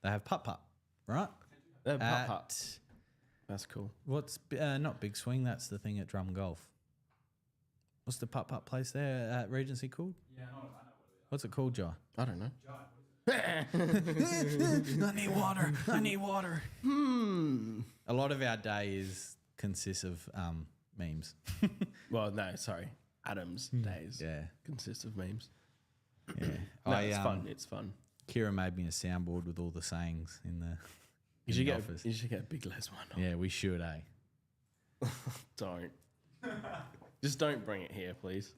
Speaker 1: They have putt-putt, right?
Speaker 2: They have putt-putt. That's cool.
Speaker 1: What's not Big Swing? That's the thing at Drum Golf. What's the putt-putt place there at Regency called?
Speaker 4: Yeah, I know what it is.
Speaker 1: What's it called, Jai?
Speaker 2: I don't know.
Speaker 1: I need water. I need water. A lot of our day consists of memes.
Speaker 2: Well, no, sorry. Adam's days consists of memes.
Speaker 1: Yeah.
Speaker 2: No, it's fun. It's fun.
Speaker 1: Kira made me a soundboard with all the sayings in the office.
Speaker 2: You should get a Big Les one.
Speaker 1: Yeah, we should, eh?
Speaker 2: Don't. Just don't bring it here, please.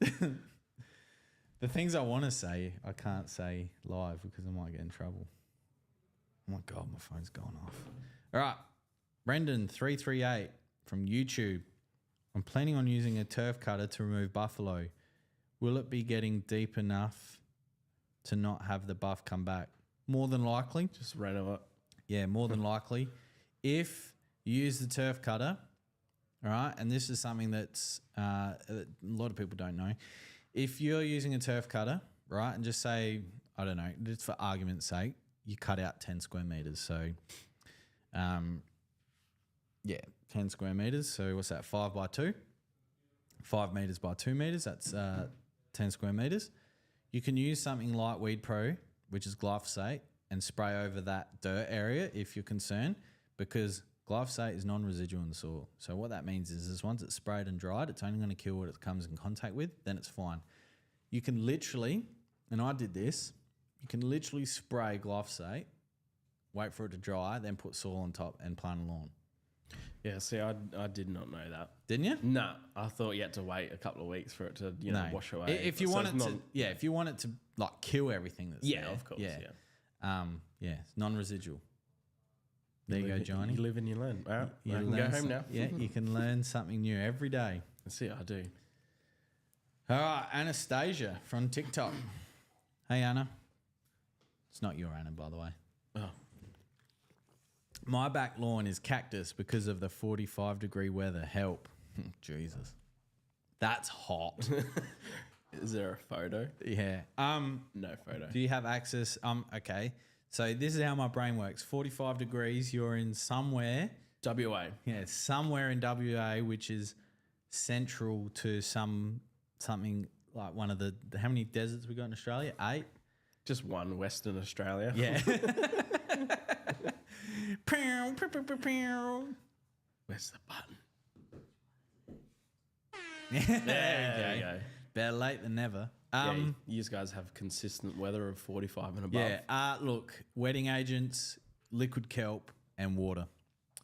Speaker 1: The things I want to say, I can't say live because I might get in trouble. Oh my God, my phone's gone off. All right. Brendan338 from YouTube. I'm planning on using a turf cutter to remove buffalo. Will it be getting deep enough to not have the buff come back? More than likely.
Speaker 2: Just ran it.
Speaker 1: Yeah, more than likely. If you use the turf cutter, all right, and this is something that's a lot of people don't know. If you're using a turf cutter, right, and just say, I don't know, just for argument's sake, you cut out 10 square meters. So, 10 square meters. So what's that, 5 by 2? 5 meters by 2 meters, that's 10 square meters. You can use something like Weed Pro, which is glyphosate, and spray over that dirt area if you're concerned, because glyphosate is non-residual in the soil. So what that means is once it's sprayed and dried, it's only going to kill what it comes in contact with, then it's fine. You can literally, and I did this, you can literally spray glyphosate, wait for it to dry, then put soil on top and plant a lawn.
Speaker 2: Yeah, see, I did not know that.
Speaker 1: Didn't you?
Speaker 2: No, I thought you had to wait a couple of weeks for it to, wash away.
Speaker 1: If you want it to, if you want it to like kill everything that's there.
Speaker 2: Of course, yeah.
Speaker 1: It's non-residual. There you go, Johnny.
Speaker 2: You live and you learn. All right,
Speaker 1: You
Speaker 2: I can go home now.
Speaker 1: Yeah, you can learn something new every day.
Speaker 2: See, I do.
Speaker 1: All right, Anastasia from TikTok. Hey, Anna. It's not your Anna, by the way.
Speaker 2: Oh.
Speaker 1: My back lawn is cactus because of the 45-degree weather. Help. Jesus. That's hot.
Speaker 2: Is there a photo?
Speaker 1: Yeah.
Speaker 2: No photo.
Speaker 1: Do you have access? Okay. So this is how my brain works. 45 degrees, you're in somewhere.
Speaker 2: WA.
Speaker 1: Yeah, somewhere in WA, which is central to something like one of the how many deserts we got in Australia? 8?
Speaker 2: Just one, Western Australia.
Speaker 1: Yeah.
Speaker 2: Where's the button?
Speaker 1: There you go. Better late than never.
Speaker 2: You guys have consistent weather of 45 and above.
Speaker 1: Yeah. Look, wetting agents, liquid kelp, and water.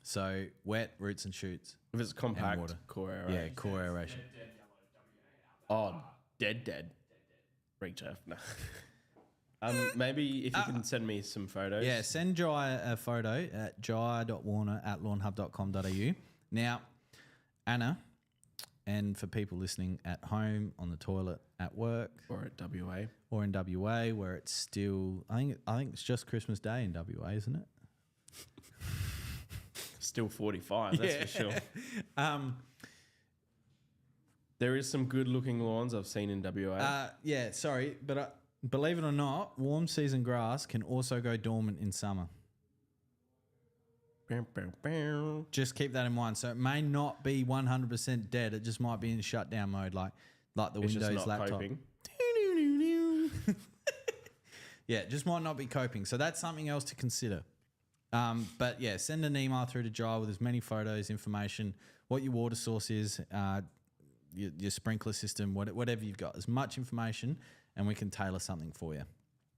Speaker 1: So wet, roots and shoots.
Speaker 2: If it's compact,
Speaker 1: water.
Speaker 2: core aeration.
Speaker 1: Yeah, core aeration.
Speaker 2: Oh, dead. Reach turf. No. Maybe if you can send me some photos.
Speaker 1: Yeah, send Jai a photo at jai.warner@lawnhub.com.au. Now, Anna, and for people listening at home, on the toilet, at work,
Speaker 2: or at WA,
Speaker 1: or in WA, where it's still, I think it's just Christmas Day in WA, isn't it?
Speaker 2: Still 45, that's for sure. There is some good-looking lawns I've seen in WA.
Speaker 1: Sorry, but believe it or not, warm season grass can also go dormant in summer. Just keep that in mind. So it may not be 100% dead. It just might be in shutdown mode, like the
Speaker 2: it's
Speaker 1: Windows
Speaker 2: just not
Speaker 1: laptop.
Speaker 2: Coping.
Speaker 1: Yeah, it just might not be coping. So that's something else to consider. But yeah, send an email through to Jai with as many photos, information, what your water source is, your sprinkler system, whatever you've got, as much information, and we can tailor something for you.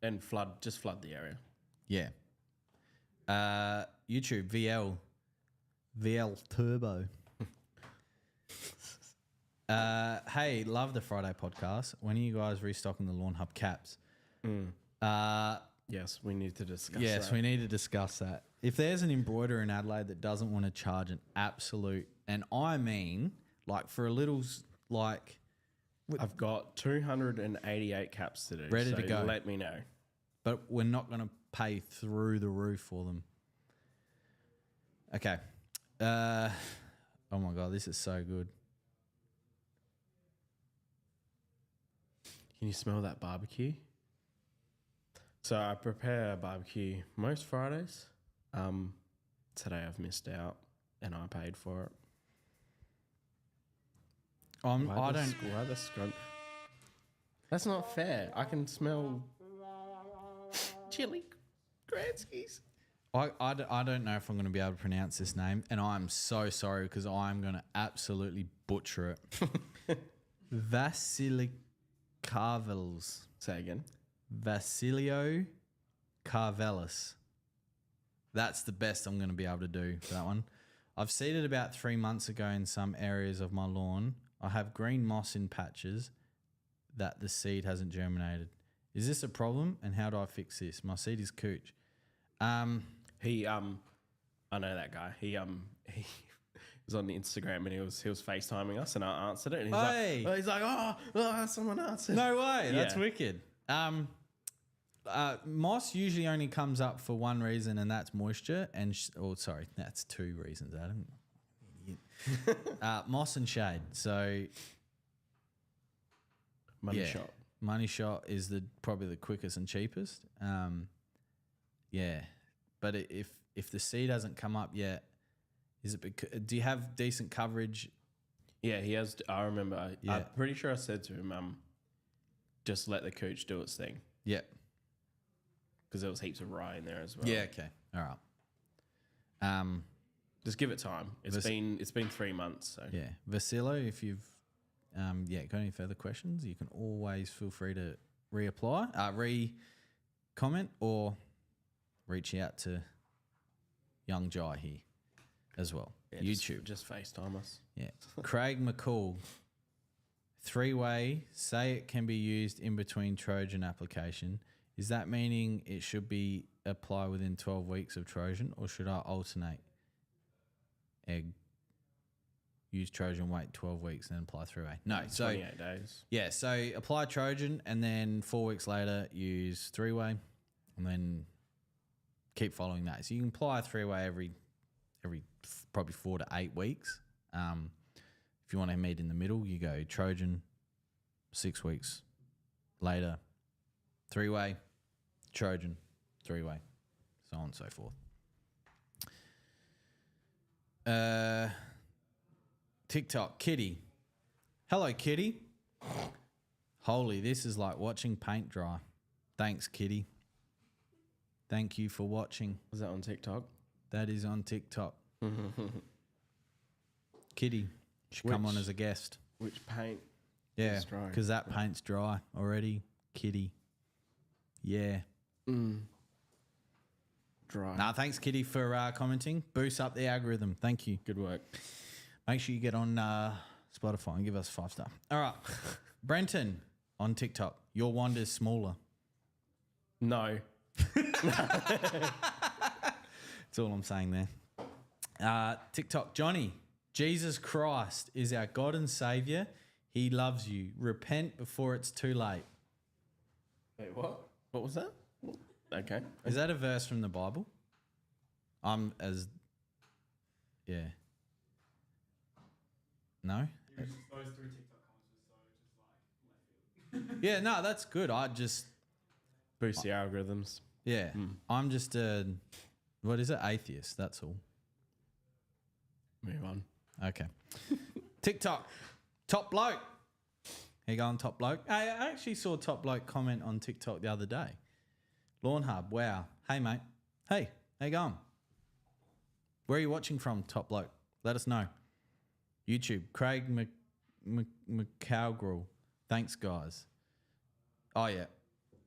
Speaker 2: And just flood the area.
Speaker 1: Yeah. YouTube, VL Turbo. Hey, love the Friday podcast. When are you guys restocking the Lawnhub caps?
Speaker 2: Yes, we need to discuss
Speaker 1: Yes,
Speaker 2: that.
Speaker 1: we need to discuss that. If there's an embroiderer in Adelaide that doesn't want to charge an absolute, and I mean, like for a little, like...
Speaker 2: I've got 288 caps to do.
Speaker 1: Ready to go.
Speaker 2: Let me know.
Speaker 1: But we're not going to pay through the roof for them. Okay. Oh my God, this is so good.
Speaker 2: Can you smell that barbecue? So I prepare a barbecue most Fridays. Today I've missed out and I paid for it. Why the scrunch? That's not fair. I can smell chili Granskys.
Speaker 1: I don't know if I'm going to be able to pronounce this name, and I'm so sorry because I'm going to absolutely butcher it. Vasilio Carvelis.
Speaker 2: Say again.
Speaker 1: Vasilio Carvelis. That's the best I'm going to be able to do for that one. I've seeded about 3 months ago in some areas of my lawn. I have green moss in patches that the seed hasn't germinated. Is this a problem, and how do I fix this? My seed is cooch.
Speaker 2: I know that guy. He was on the Instagram and he was FaceTiming us and I answered it and he's like, someone answered.
Speaker 1: No way. That's
Speaker 2: Yeah.
Speaker 1: wicked. Moss usually only comes up for one reason, and that's moisture. And that's two reasons, Adam. Moss and shade. So
Speaker 2: Money shot.
Speaker 1: Money shot is probably the quickest and cheapest. But if the seed hasn't come up yet, do you have decent coverage?
Speaker 2: Yeah, he has. I remember.
Speaker 1: Yeah.
Speaker 2: I'm pretty sure I said to him, just let the cooch do its thing.
Speaker 1: Yeah.
Speaker 2: Because there was heaps of rye in there as well.
Speaker 1: Yeah. Okay. All right.
Speaker 2: Just give it time. It's been 3 months. So
Speaker 1: yeah, Vasilo, if you've got any further questions, you can always feel free to comment or reach out to young Jai here as well.
Speaker 2: yeah,
Speaker 1: YouTube.
Speaker 2: Just FaceTime us.
Speaker 1: Yeah. Craig McCall. 3-way, say it can be used in between Trojan application. Is that meaning it should be applied within 12 weeks of Trojan, or should I alternate? Egg, use Trojan, wait 12 weeks, and then apply 3-way? No, so
Speaker 2: 28 days.
Speaker 1: Yeah, so apply Trojan, and then 4 weeks later use 3-way, and then keep following that. So you can apply 3-way every probably 4 to 8 weeks. If you want to meet in the middle, you go Trojan, 6 weeks later, 3-way, Trojan, 3-way, so on and so forth. TikTok, Kitty. Hello, Kitty. Holy, this is like watching paint dry. Thanks, Kitty. Thank you for watching.
Speaker 2: Was that on TikTok?
Speaker 1: That is on TikTok. Kitty should come on as a guest.
Speaker 2: Which paint?
Speaker 1: Yeah,
Speaker 2: is dry?
Speaker 1: because that paint's dry already. Kitty. Yeah.
Speaker 2: Dry.
Speaker 1: Nah, thanks, Kitty, for commenting. Boost up the algorithm. Thank you.
Speaker 2: Good work.
Speaker 1: Make sure you get on Spotify and give us 5-star. All right. Brenton on TikTok. Your wand is smaller.
Speaker 2: No.
Speaker 1: That's all I'm saying there. TikTok, Johnny. Jesus Christ is our God and Savior. He loves you. Repent before it's too late.
Speaker 2: Wait, what? What was that? Okay.
Speaker 1: Is that a verse from the Bible? Yeah. No?
Speaker 4: You just those 3 TikTok comments were so just like left field.
Speaker 1: Yeah, no, that's good.
Speaker 2: Boost the algorithms.
Speaker 1: Yeah. I'm just what is it? Atheist, that's all.
Speaker 2: Move on.
Speaker 1: Okay. TikTok, Top Bloke. How you going, Top Bloke? I actually saw Top Bloke comment on TikTok the other day. Lawnhub, wow. Hey, mate. Hey, how you going? Where are you watching from, Top Bloke? Let us know. YouTube, Craig McCowgrill. Thanks, guys. Oh, yeah.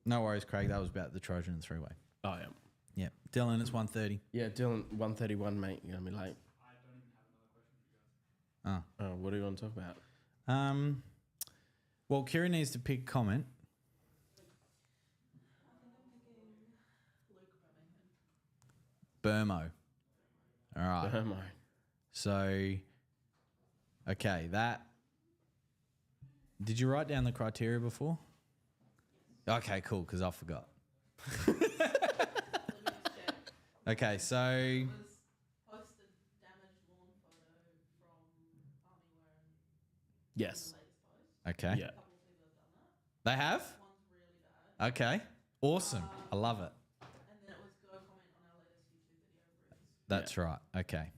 Speaker 1: No worries, Craig. That was about the Trojan and 3-way.
Speaker 2: Oh, yeah.
Speaker 1: Yeah. Dylan, it's 1:30.
Speaker 2: Yeah, Dylan, 1:31, mate. You're going to be late.
Speaker 4: I don't even have another question for you guys.
Speaker 1: Oh.
Speaker 2: Oh, what do you want to talk about?
Speaker 1: Well, Kira needs to pick a comment.
Speaker 3: I think I'm picking Luke Birmingham.
Speaker 1: Burmo. All right.
Speaker 2: Burmo.
Speaker 1: So, okay, that. Did you write down the criteria before? Okay, cool, because I forgot. Okay, so.
Speaker 3: It was posted damaged lawn photo from Armyware and
Speaker 2: Yes.
Speaker 3: the latest post.
Speaker 1: Okay.
Speaker 2: Yeah.
Speaker 3: A couple of people have done that.
Speaker 1: They have?
Speaker 3: One's really bad.
Speaker 1: Okay. Awesome. I love it.
Speaker 3: And then it was go comment on our latest YouTube video, Bruce.
Speaker 1: That's right. Okay.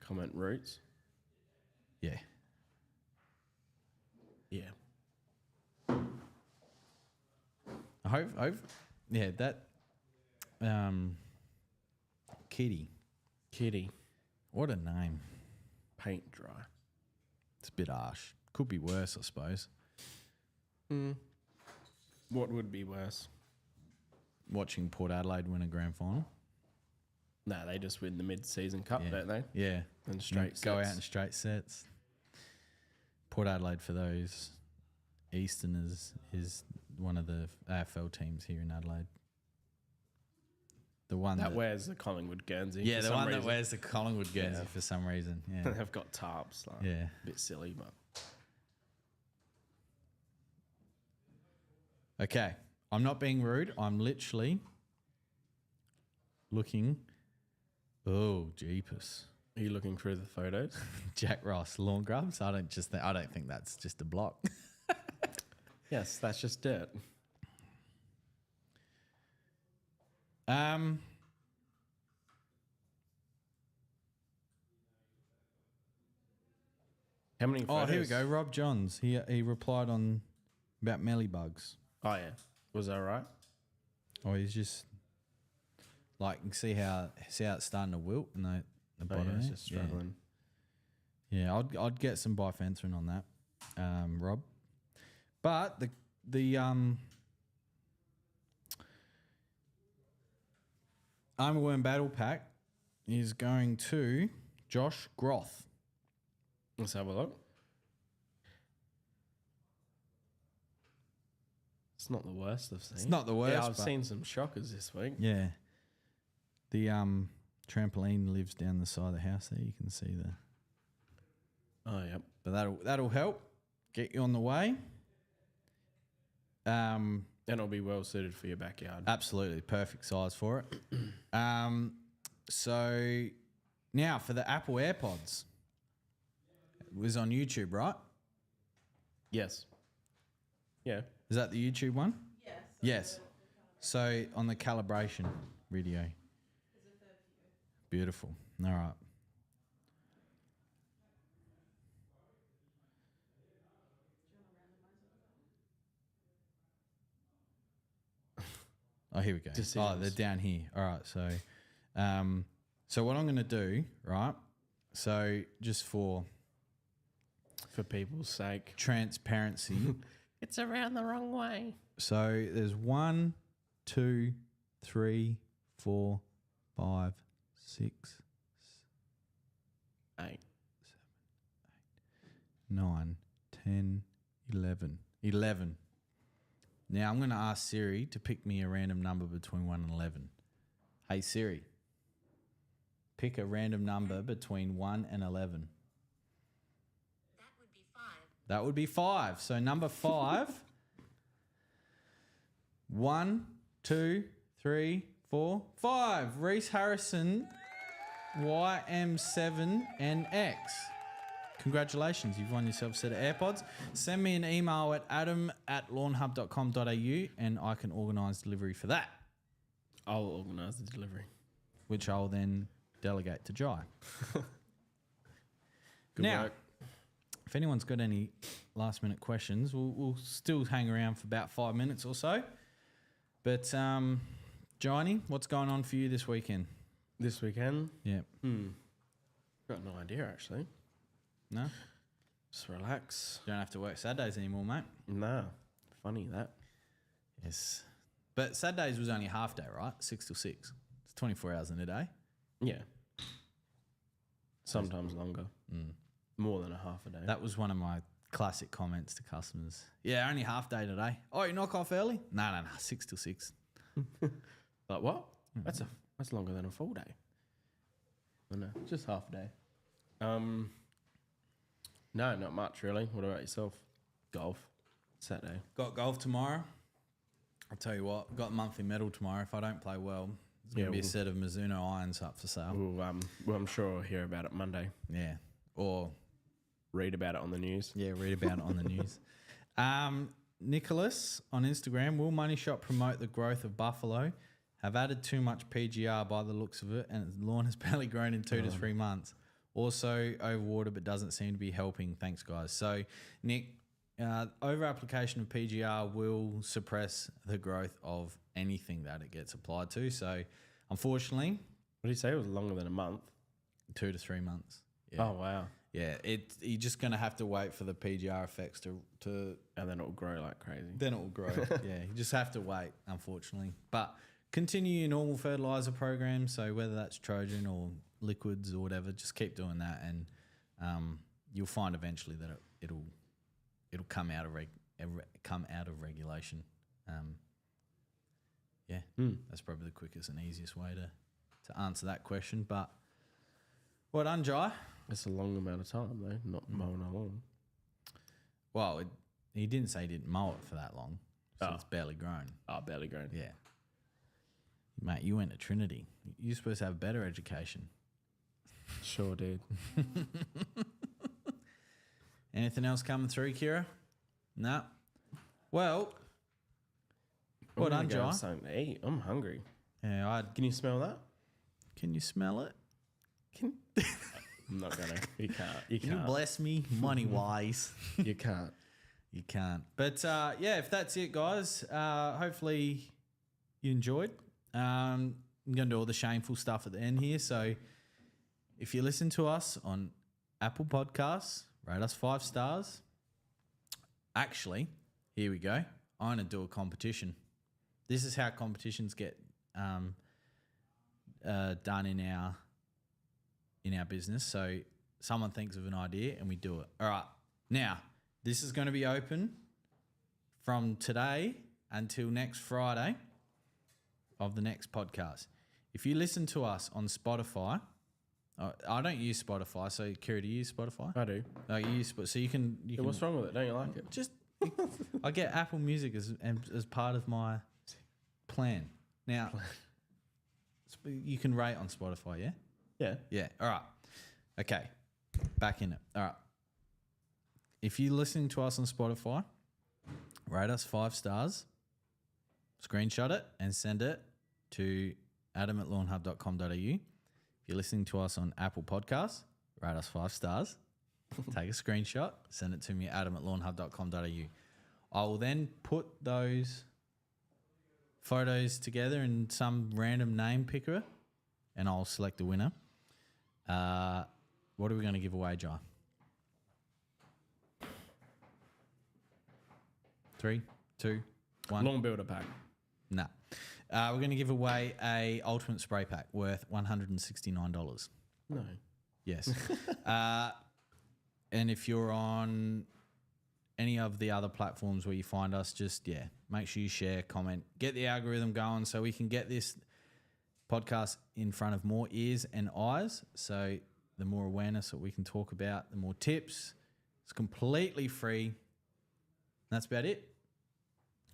Speaker 2: Comment roots.
Speaker 1: Yeah.
Speaker 2: Yeah.
Speaker 1: I hope yeah, that Kitty. What a name.
Speaker 2: Paint dry.
Speaker 1: It's a bit harsh. Could be worse, I suppose.
Speaker 2: What would be worse?
Speaker 1: Watching Port Adelaide win a grand final.
Speaker 2: No, they just win the mid-season cup,
Speaker 1: Yeah.
Speaker 2: don't they?
Speaker 1: Yeah.
Speaker 2: And straight
Speaker 1: Go
Speaker 2: sets.
Speaker 1: out in straight sets. Port Adelaide, for those Easterners, is one of the AFL teams here in Adelaide. The one
Speaker 2: that wears the Collingwood Guernsey.
Speaker 1: Yeah,
Speaker 2: for
Speaker 1: the
Speaker 2: some
Speaker 1: one that
Speaker 2: reason.
Speaker 1: wears the Collingwood Guernsey for some reason. Yeah.
Speaker 2: They've got tarps. Like,
Speaker 1: Yeah.
Speaker 2: a bit silly, but
Speaker 1: Okay. I'm not being rude. I'm literally looking. Oh, jeepers.
Speaker 2: are you looking through the photos?
Speaker 1: Jack Ross lawn grubs. I don't think that's just a block.
Speaker 2: Yes, that's just dirt.
Speaker 1: How
Speaker 2: many
Speaker 1: Oh,
Speaker 2: photos?
Speaker 1: here we go. Rob Johns. He replied on about mealybugs.
Speaker 2: Oh, yeah. Was that right?
Speaker 1: Oh, he's just like you can see how it's starting to wilt in the
Speaker 2: Oh,
Speaker 1: bottom.
Speaker 2: yeah, it's
Speaker 1: there.
Speaker 2: just struggling.
Speaker 1: Yeah, I'd get some bifenthrin on that, Rob. But the Armyworm Battle Pack is going to Josh Groth.
Speaker 2: Let's have a look. It's not the worst I've seen.
Speaker 1: It's not the worst.
Speaker 2: Yeah, I've
Speaker 1: but
Speaker 2: seen some shockers this week.
Speaker 1: Yeah. The trampoline lives down the side of the house there. You can see the.
Speaker 2: Oh, yep.
Speaker 1: But that'll help get you on the way.
Speaker 2: And it'll be well suited for your backyard.
Speaker 1: Absolutely perfect size for it. So now for the Apple AirPods. It was on YouTube, right?
Speaker 2: Yes. Yeah.
Speaker 1: Is that the YouTube one?
Speaker 3: Yes.
Speaker 1: Yes. So on the calibration video. Beautiful. All right. Oh, here we go.
Speaker 2: Decisions.
Speaker 1: Oh, they're down here. All right. So what I'm going to do, right? So just for
Speaker 2: people's sake.
Speaker 1: transparency.
Speaker 2: It's around the wrong way.
Speaker 1: So there's 1, 2, 3, 4, 5, 6,
Speaker 2: 8.
Speaker 1: 9, 10, 11. 11. Now I'm going to ask Siri to pick me a random number between 1 and 11. Hey Siri, pick a random number between 1 and 11.
Speaker 5: That would be 5.
Speaker 1: That would be 5. So number 5. 1, 2, 3, 4, 5. Reese Harrison, YM7NX. Congratulations, you've won yourself a set of AirPods. Send me an email at adam@lawnhub.com.au and I can organise delivery for that,
Speaker 2: I'll organise the delivery.
Speaker 1: which I'll then delegate to Jai.
Speaker 2: Good
Speaker 1: Now,
Speaker 2: work.
Speaker 1: if anyone's got any last minute questions, we'll still hang around for about 5 minutes or so. But Johnny, what's going on for you this weekend?
Speaker 2: This weekend?
Speaker 1: Yeah.
Speaker 2: Got no idea, actually.
Speaker 1: No?
Speaker 2: Just relax.
Speaker 1: Don't have to work Saturdays anymore, mate.
Speaker 2: Nah. Funny that.
Speaker 1: Yes. But Saturdays was only a half day, right? 6 till 6. It's 24 hours in a day.
Speaker 2: Yeah. Sometimes longer. More than a half a day.
Speaker 1: That was one of my classic comments to customers. Yeah, only half day today. Oh, you knock off early? No, 6 till 6.
Speaker 2: Like what? That's longer than a full day. Oh, no, just half a day. No, not much really. What about yourself? Golf. Saturday.
Speaker 1: Got golf tomorrow. I'll tell you what, got monthly medal tomorrow. If I don't play well, there's going to be a set of Mizuno irons up for sale.
Speaker 2: Well, I'm sure I'll hear about it Monday.
Speaker 1: Yeah. Or,
Speaker 2: Read about it on the news.
Speaker 1: yeah, read about it on the news. Nicholas on Instagram, will Money Shot promote the growth of buffalo? Have added too much PGR by the looks of it, and its lawn has barely grown in 2 to 3 months. Also, overwater, but doesn't seem to be helping. Thanks, guys. So, Nick, over application of PGR will suppress the growth of anything that it gets applied to. So, unfortunately,
Speaker 2: What did you say? It was longer than a month.
Speaker 1: 2 to 3 months. Yeah.
Speaker 2: Oh wow.
Speaker 1: Yeah, you're just going to have to wait for the PGR effects to
Speaker 2: And then it'll grow like crazy.
Speaker 1: then it will grow. Yeah, you just have to wait, unfortunately. But continue your normal fertilizer program. So whether that's Trojan or liquids or whatever, just keep doing that, and you'll find eventually that it'll come out of regulation. Yeah, that's probably the quickest and easiest way to answer that question. But well done, Jai.
Speaker 2: It's a long amount of time though, not mowing a lawn.
Speaker 1: Well, he didn't say he didn't mow it for that long, so
Speaker 2: Oh.
Speaker 1: it's barely grown.
Speaker 2: Oh, barely grown.
Speaker 1: Yeah. Mate, you went to Trinity. You're supposed to have better education.
Speaker 2: Sure did.
Speaker 1: Anything else coming through, Kira? No. Well, well
Speaker 2: I'm
Speaker 1: done,
Speaker 2: gonna go have
Speaker 1: Jai.
Speaker 2: something to eat. I'm hungry.
Speaker 1: Yeah,
Speaker 2: Can you smell that?
Speaker 1: can you smell it?
Speaker 2: I'm not gonna. You can't. You
Speaker 1: Can you
Speaker 2: can't.
Speaker 1: bless me money wise?
Speaker 2: You can't.
Speaker 1: You can't. But yeah, if that's it, guys, hopefully you enjoyed. I'm going to do all the shameful stuff at the end here. So if you listen to us on Apple Podcasts, rate us 5 stars. Actually, here we go. I'm going to do a competition. This is how competitions get done in our business. So someone thinks of an idea and we do it. All right. Now, this is going to be open from today until next Friday of the next podcast. If you listen to us on Spotify, I don't use Spotify, so Kira, do you use Spotify?
Speaker 2: I do.
Speaker 1: No, you use so you can.
Speaker 2: Yeah, what's wrong with it? Don't you like it?
Speaker 1: Just I get Apple Music as part of my plan. Now, you can rate on Spotify, yeah?
Speaker 2: Yeah.
Speaker 1: Yeah. All right. Okay. Back in it. All right. If you're listening to us on Spotify, rate us 5 stars, screenshot it and send it to adam@lawnhub.com.au. If you're listening to us on Apple Podcasts, rate us 5 stars, take a screenshot, send it to me at adam@lawnhub.com.au. I will then put those photos together in some random name picker and I'll select the winner. What are we going to give away, Jai? 3, 2, 1.
Speaker 2: Lawn builder pack.
Speaker 1: No. We're going to give away a ultimate spray pack worth $169.
Speaker 2: No.
Speaker 1: Yes. And if you're on any of the other platforms where you find us, just, make sure you share, comment, get the algorithm going so we can get this podcast in front of more ears and eyes. So the more awareness that we can talk about, the more tips. It's completely free. That's about it.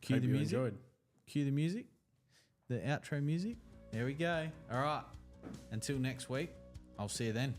Speaker 1: Cue
Speaker 2: Hope
Speaker 1: the
Speaker 2: you
Speaker 1: music.
Speaker 2: enjoyed.
Speaker 1: Cue the music. The outro music. There we go. All right. Until next week. I'll see you then.